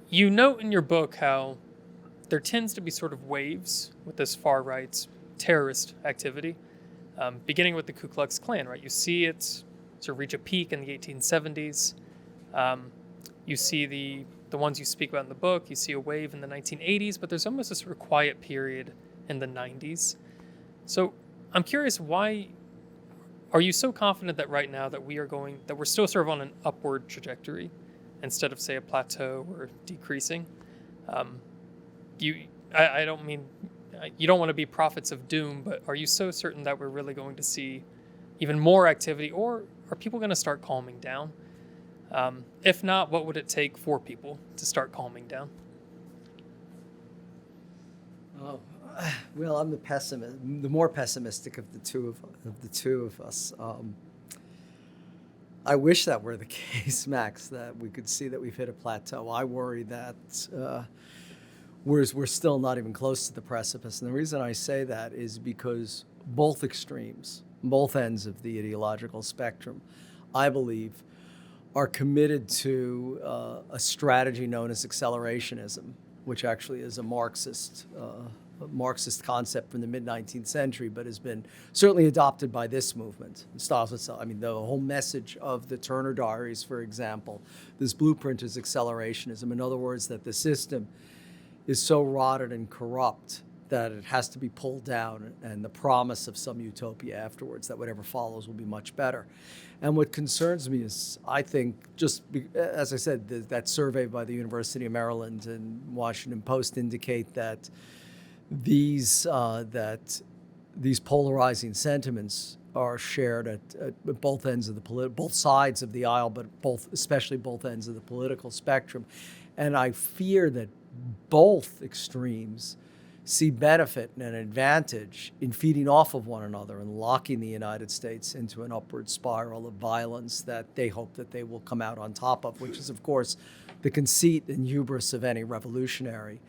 S1: You note in your book how there tends to be sort of waves with this far-right terrorist activity. beginning with the Ku Klux Klan, right? You see it sort of reach a peak in the 1870s. You see the ones you speak about in the book. You see a wave in the 1980s, but there's almost a sort of quiet period in the 90s. So I'm curious, why are you so confident that right now that we're still sort of on an upward trajectory instead of, say, a plateau or decreasing? I don't mean, you don't want to be prophets of doom, but are you so certain that we're really going to see even more activity, or are people going to start calming down? If not, what would it take for people to start calming down?
S3: Oh, well, I'm the more pessimistic of the two of us. I wish that were the case, Max, that we could see that we've hit a plateau. I worry that we're still not even close to the precipice. And the reason I say that is because both extremes, both ends of the ideological spectrum, I believe, are committed to a strategy known as accelerationism, which actually is a Marxist concept from the mid-19th century, but has been certainly adopted by this movement. I mean, the whole message of the Turner Diaries, for example, this blueprint is accelerationism. In other words, that the system is so rotted and corrupt that it has to be pulled down, and the promise of some utopia afterwards, that whatever follows will be much better. And what concerns me is, I think, as I said, that survey by the University of Maryland and Washington Post indicate that these polarizing sentiments are shared at both ends of both sides of the aisle, but especially both ends of the political spectrum. And I fear that both extremes see benefit and an advantage in feeding off of one another and locking the United States into an upward spiral of violence that they hope that they will come out on top of, which is, of course, the conceit and hubris of any revolutionary.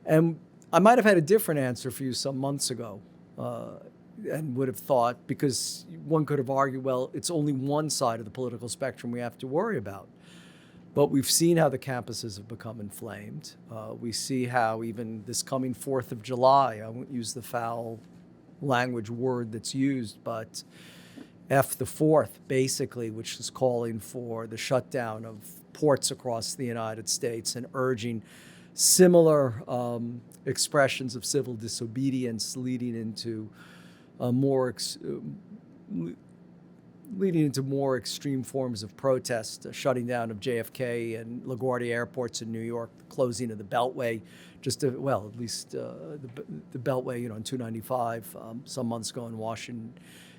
S3: And I might have had a different answer for you some months ago, and would have thought, because one could have argued, well, it's only one side of the political spectrum we have to worry about. But we've seen how the campuses have become inflamed. We see how even this coming 4th of July, I won't use the foul language word that's used, but F the 4th, basically, which is calling for the shutdown of ports across the United States and urging similar expressions of civil disobedience leading into more extreme forms of protest, shutting down of JFK and LaGuardia airports in New York, the closing of the Beltway, at least the Beltway, on 295 some months ago in Washington,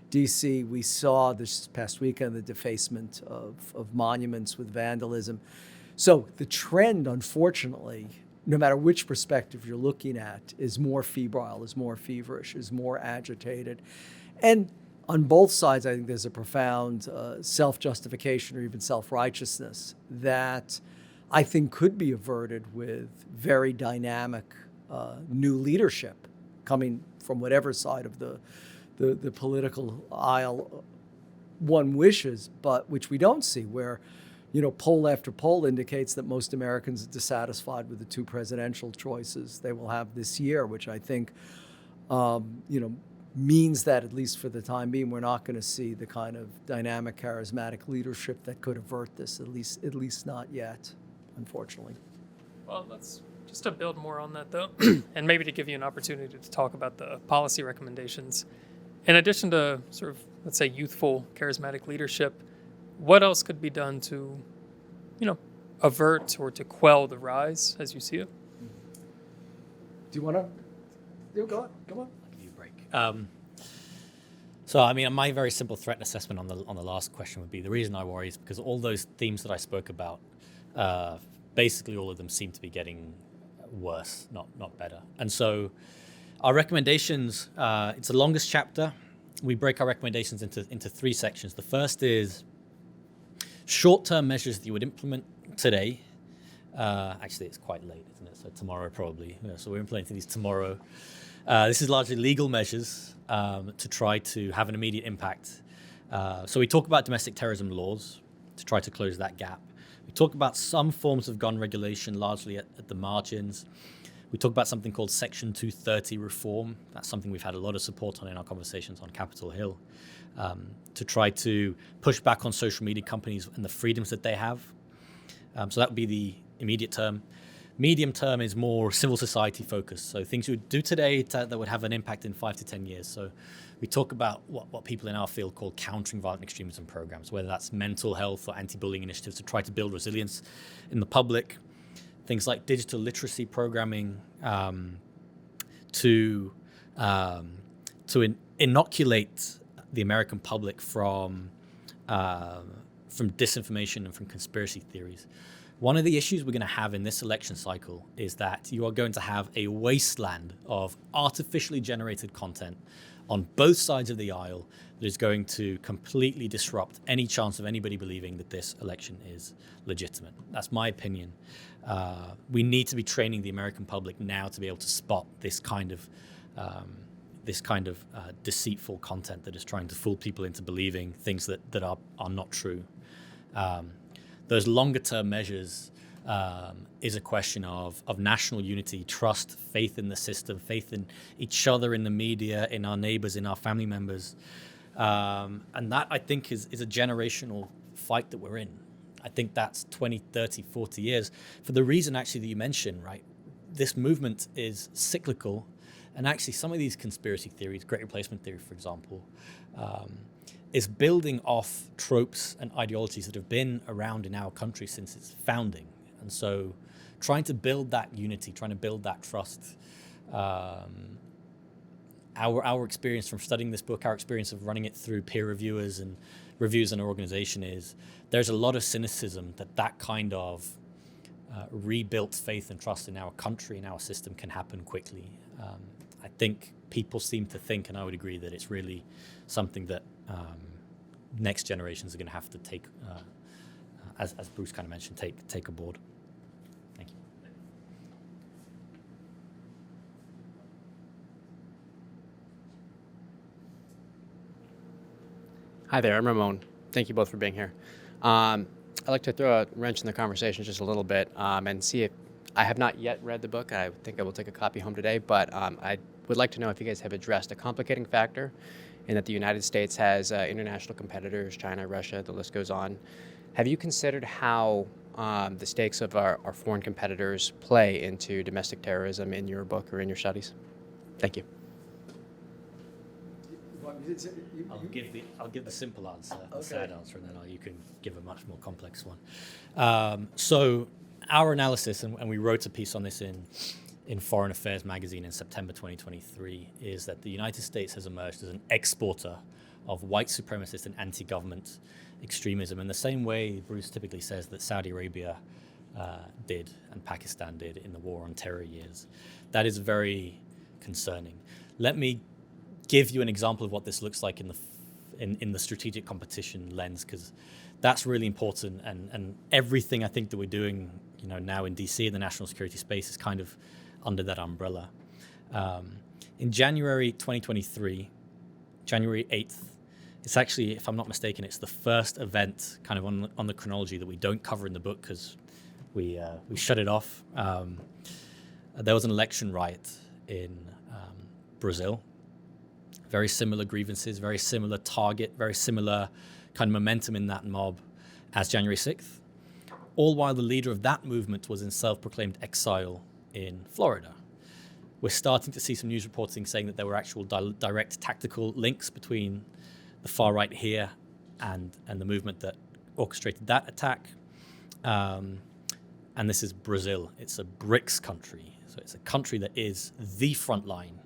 S3: D.C. We saw this past weekend the defacement of monuments with vandalism. So the trend, unfortunately, no matter which perspective you're looking at, is more febrile, is more feverish, is more agitated. And on both sides, I think there's a profound self-justification or even self-righteousness that I think could be averted with very dynamic new leadership coming from whatever side of the political aisle one wishes, but which we don't see, where poll after poll indicates that most Americans are dissatisfied with the two presidential choices they will have this year, which I think means that, at least for the time being, we're not going to see the kind of dynamic, charismatic leadership that could avert this, at least not yet, unfortunately.
S1: Well, let's just to build more on that, though, and maybe to give you an opportunity to talk about the policy recommendations. In addition to sort of, let's say, youthful, charismatic leadership, what else could be done to, avert or to quell the rise as you see it?
S3: Do you want to? Go on.
S4: I'll give you a break. So, I mean, my very simple threat assessment on the last question would be, the reason I worry is because all those themes that I spoke about, basically all of them seem to be getting worse, not better. And so our recommendations, it's the longest chapter. We break our recommendations into three sections. The first is short-term measures that you would implement today. Actually, it's quite late, isn't it? So tomorrow probably. So we're implementing these tomorrow. This is largely legal measures to try to have an immediate impact. So we talk about domestic terrorism laws to try to close that gap. We talk about some forms of gun regulation, largely at the margins. We talk about something called Section 230 reform. That's something we've had a lot of support on in our conversations on Capitol Hill, to try to push back on social media companies and the freedoms that they have. So that would be the immediate term. Medium term is more civil society focused. So things you would do today that would have an impact in 5 to 10 years. So we talk about what people in our field call countering violent extremism programs, whether that's mental health or anti-bullying initiatives to try to build resilience in the public. Things like digital literacy programming, to inoculate the American public from disinformation and from conspiracy theories. One of the issues we're going to have in this election cycle is that you are going to have a wasteland of artificially generated content on both sides of the aisle that is going to completely disrupt any chance of anybody believing that this election is legitimate. That's my opinion. We need to be training the American public now to be able to spot this kind of deceitful content that is trying to fool people into believing things that are not true. Those longer term measures is a question of national unity, trust, faith in the system, faith in each other, in the media, in our neighbors, in our family members. And that, I think, is a generational fight that we're in. I think that's 20, 30, 40 years. For the reason, actually, that you mentioned, right? This movement is cyclical. And actually, some of these conspiracy theories, Great Replacement Theory, for example, is building off tropes and ideologies that have been around in our country since its founding. And so trying to build that unity, trying to build that trust, our experience from studying this book, our experience of running it through peer reviewers and reviews in our organization is there's a lot of cynicism that kind of rebuilt faith and trust in our country and our system can happen quickly. I think people seem to think, and I would agree, that it's really something that next generations are going to have to take, as Bruce kind of mentioned, take aboard. Thank you.
S5: Hi there, I'm Ramon. Thank you both for being here. I'd like to throw a wrench in the conversation just a little bit and see if I have not yet read the book. I think I will take a copy home today, but I would like to know if you guys have addressed a complicating factor in that the United States has international competitors, China, Russia, the list goes on. Have you considered how the stakes of our foreign competitors play into domestic terrorism in your book or in your studies? Thank you.
S4: I'll give the simple answer, the sad answer, and then you can give a much more complex one. So our analysis, and we wrote a piece on this in Foreign Affairs magazine in September 2023, is that the United States has emerged as an exporter of white supremacist and anti-government extremism in the same way Bruce typically says that Saudi Arabia did and Pakistan did in the war on terror years. That is very concerning. Let me give you an example of what this looks like in the strategic competition lens, because that's really important, and everything I think that we're doing now in DC in the national security space is kind of under that umbrella. In January 2023, January 8th, it's actually, if I'm not mistaken, it's the first event kind of on the chronology that we don't cover in the book because we shut it off. There was an election riot in Brazil. Very similar grievances, very similar target, very similar kind of momentum in that mob as January 6th. All while the leader of that movement was in self-proclaimed exile in Florida. We're starting to see some news reporting saying that there were actual direct tactical links between the far right here and the movement that orchestrated that attack. And this is Brazil. It's a BRICS country. So it's a country that is the front line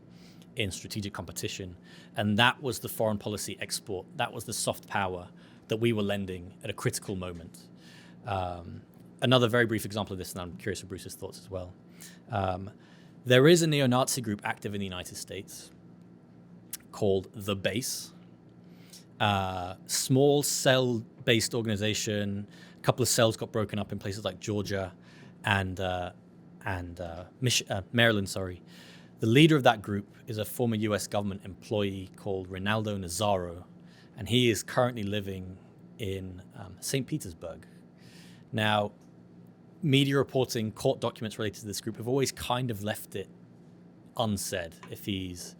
S4: in strategic competition. And that was the foreign policy export. That was the soft power that we were lending at a critical moment. Another very brief example of this, and I'm curious of Bruce's thoughts as well. There is a neo-Nazi group active in the United States called The Base. Small cell-based organization. A couple of cells got broken up in places like Georgia and Maryland. The leader of that group is a former U.S. government employee called Ronaldo Nazzaro, and he is currently living in St. Petersburg. Now, media reporting, court documents related to this group have always kind of left it unsaid. If he's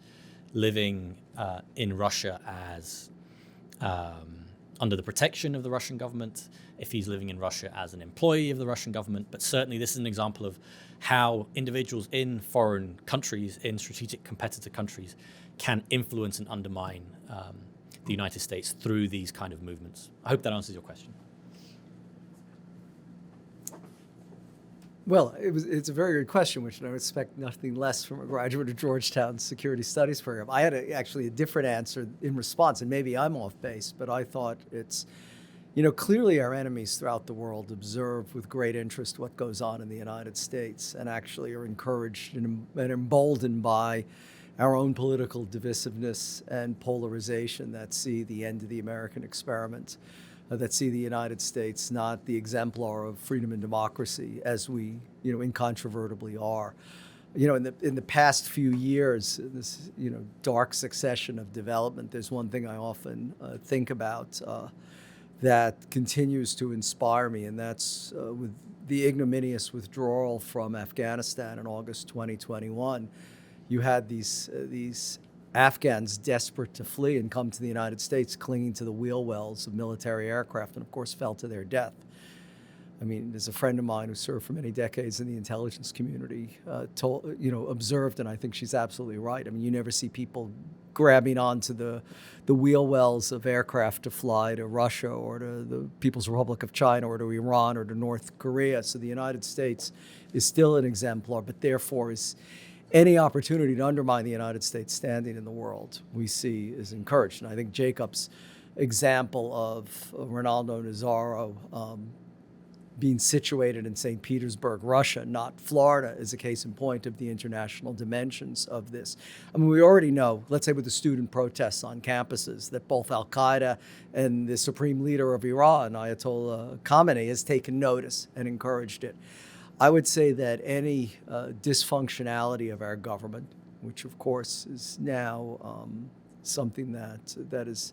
S4: living in Russia as under the protection of the Russian government, if he's living in Russia as an employee of the Russian government. But certainly this is an example of how individuals in foreign countries, in strategic competitor countries, can influence and undermine the United States through these kind of movements. I hope that answers your question.
S3: Well, it's a very good question, which I would expect nothing less from a graduate of Georgetown's Security Studies program. I had actually a different answer in response, and maybe I'm off base, but I thought it's, clearly our enemies throughout the world observe with great interest what goes on in the United States and actually are encouraged and emboldened by our own political divisiveness and polarization that see the end of the American experiment, that see the United States not the exemplar of freedom and democracy as we, incontrovertibly are. In the past few years, this, dark succession of development, there's one thing I often think about that continues to inspire me, and that's with the ignominious withdrawal from Afghanistan in August 2021. You had these Afghans desperate to flee and come to the United States, clinging to the wheel wells of military aircraft, and of course fell to their death. I mean, there's a friend of mine who served for many decades in the intelligence community, observed, and I think she's absolutely right. I mean, you never see people grabbing onto the wheel wells of aircraft to fly to Russia or to the People's Republic of China or to Iran or to North Korea. So the United States is still an exemplar, but therefore is any opportunity to undermine the United States standing in the world we see is encouraged. And I think Jacob's example of Ronaldo Nazzaro being situated in St. Petersburg, Russia, not Florida, is a case in point of the international dimensions of this. I mean, we already know, let's say with the student protests on campuses, that both al-Qaeda and the supreme leader of Iran, Ayatollah Khamenei, has taken notice and encouraged it. I would say that any dysfunctionality of our government, which of course is now something that is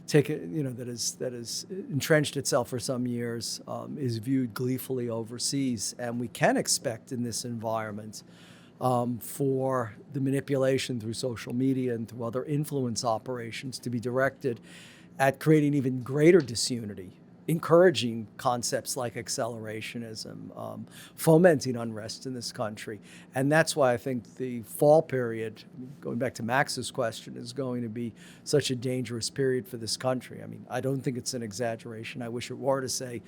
S3: taken, that is entrenched itself for some years, is viewed gleefully overseas, and we can expect in this environment for the manipulation through social media and through other influence operations to be directed at creating even greater disunity, encouraging concepts like accelerationism, fomenting unrest in this country. And that's why I think the fall period, going back to Max's question, is going to be such a dangerous period for this country. I mean, I don't think it's an exaggeration. I wish it were to say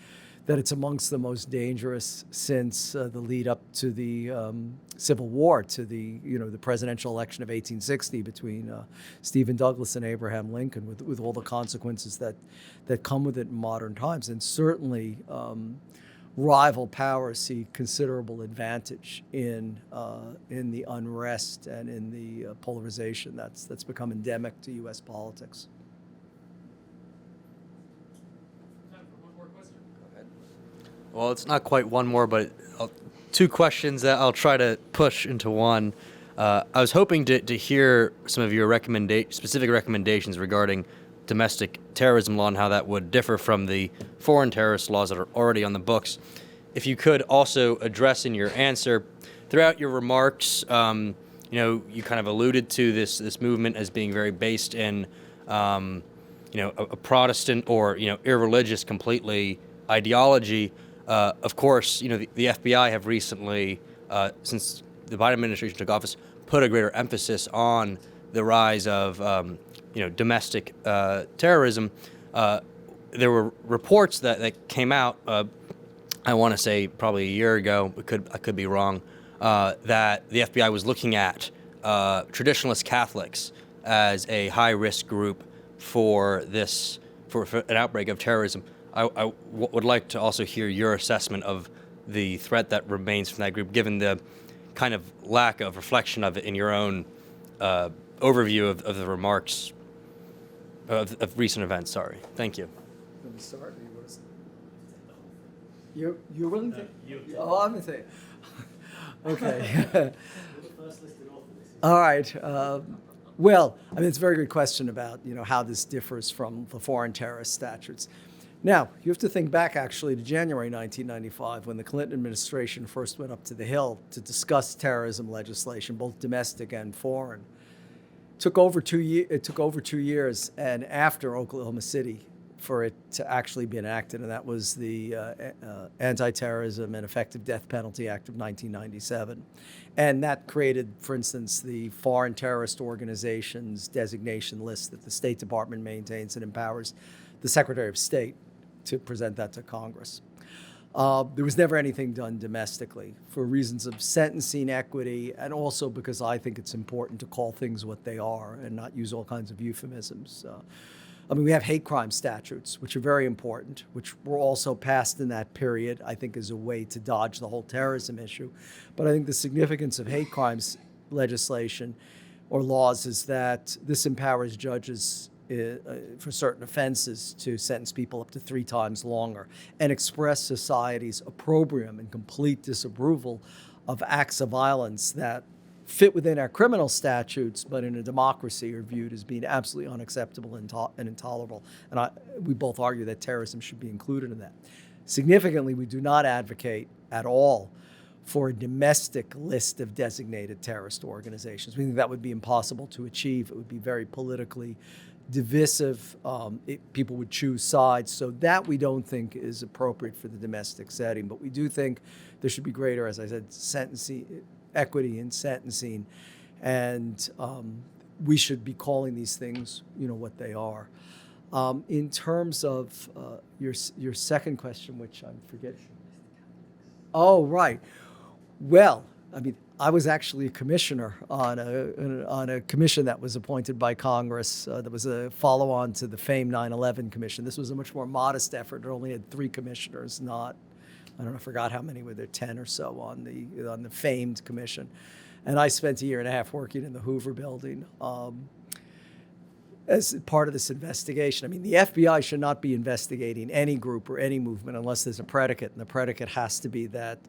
S3: that it's amongst the most dangerous since the lead up to the Civil War, to the the presidential election of 1860 between Stephen Douglas and Abraham Lincoln, with all the consequences that come with it in modern times. And certainly rival powers see considerable advantage in the unrest and in the polarization that's become endemic to U.S. politics.
S6: Well, it's not quite one more, but two questions that I'll try to push into one. I was hoping to hear some of your specific recommendations regarding domestic terrorism law and how that would differ from the foreign terrorist laws that are already on the books. If you could also address in your answer, throughout your remarks, you kind of alluded to this movement as being very based in, a Protestant or irreligious completely ideology. Of course, the FBI have recently, since the Biden administration took office, put a greater emphasis on the rise of, domestic terrorism. There were reports that came out, I want to say probably a year ago, I could be wrong, that the FBI was looking at traditionalist Catholics as a high-risk group for an outbreak of terrorism. I would like to also hear your assessment of the threat that remains from that group, given the kind of lack of reflection of it in your own overview of the remarks of recent events. Sorry. Thank you.
S3: Let me start. You're willing to? Oh, I'm going to say. Okay. All right. Well, I mean, it's a very good question about how this differs from the foreign terrorist statutes. Now, you have to think back actually to January 1995 when the Clinton administration first went up to the Hill to discuss terrorism legislation, both domestic and foreign. It took over 2 years and after Oklahoma City for it to actually be enacted, and that was the Anti-Terrorism and Effective Death Penalty Act of 1997. And that created, for instance, the foreign terrorist organizations designation list that the State Department maintains and empowers the Secretary of State to present that to Congress. There was never anything done domestically for reasons of sentencing equity, and also because I think it's important to call things what they are and not use all kinds of euphemisms. We have hate crime statutes, which are very important, which were also passed in that period, I think, as a way to dodge the whole terrorism issue. But I think the significance of hate crimes legislation or laws is that this empowers judges for certain offenses to sentence people up to 3 times longer and express society's opprobrium and complete disapproval of acts of violence that fit within our criminal statutes, but in a democracy are viewed as being absolutely unacceptable and intolerable. And we both argue that terrorism should be included in that. Significantly, we do not advocate at all for a domestic list of designated terrorist organizations. We think that would be impossible to achieve. It would be very politically divisive. People would choose sides. So that we don't think is appropriate for the domestic setting. But we do think there should be greater, as I said, sentencing, equity in sentencing. And we should be calling these things, what they are. In terms of your second question, which I'm forgetting. Oh, right. Well, I was actually a commissioner on a commission that was appointed by Congress. That was a follow-on to the famed 9/11 commission. This was a much more modest effort. It only had 3 commissioners, I forgot how many were there, 10 or so on the famed commission. And I spent a year and a half working in the Hoover building as part of this investigation. The FBI should not be investigating any group or any movement unless there's a predicate, and the predicate has to be that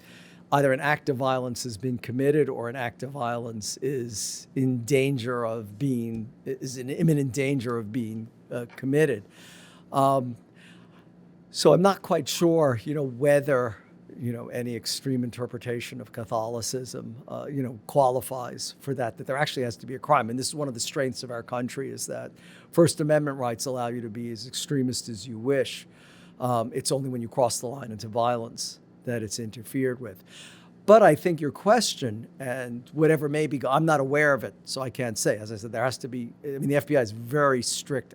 S3: either an act of violence has been committed or an act of violence is in imminent danger of being committed. So I'm not quite sure, whether, any extreme interpretation of Catholicism, qualifies for that there actually has to be a crime. And this is one of the strengths of our country, is that First Amendment rights allow you to be as extremist as you wish. It's only when you cross the line into violence that it's interfered with. But I think your question, and whatever may be, I'm not aware of it, so I can't say. As I said, there has to be, the FBI is very strict.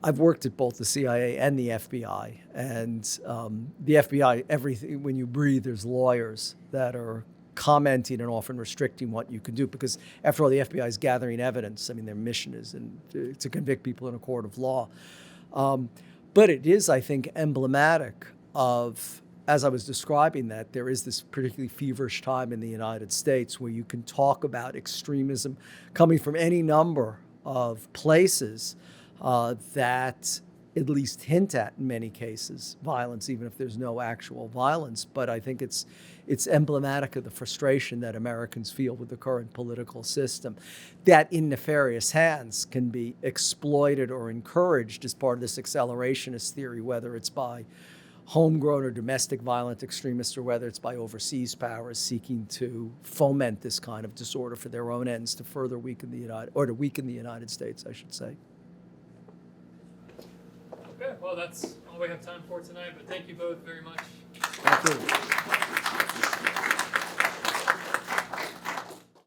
S3: I've worked at both the CIA and the FBI, and the FBI, everything, when you breathe, there's lawyers that are commenting and often restricting what you can do, because after all, the FBI is gathering evidence. Their mission is to convict people in a court of law. But it is, I think, emblematic of, as I was describing, that there is this particularly feverish time in the United States where you can talk about extremism coming from any number of places that at least hint at, in many cases, violence, even if there's no actual violence. But I think it's emblematic of the frustration that Americans feel with the current political system, that in nefarious hands can be exploited or encouraged as part of this accelerationist theory, whether it's by homegrown or domestic violent extremists, or whether it's by overseas powers seeking to foment this kind of disorder for their own ends to further weaken the United States, I should say.
S1: Okay, well, that's all we have time for tonight, but thank you both very much.
S3: Thank you.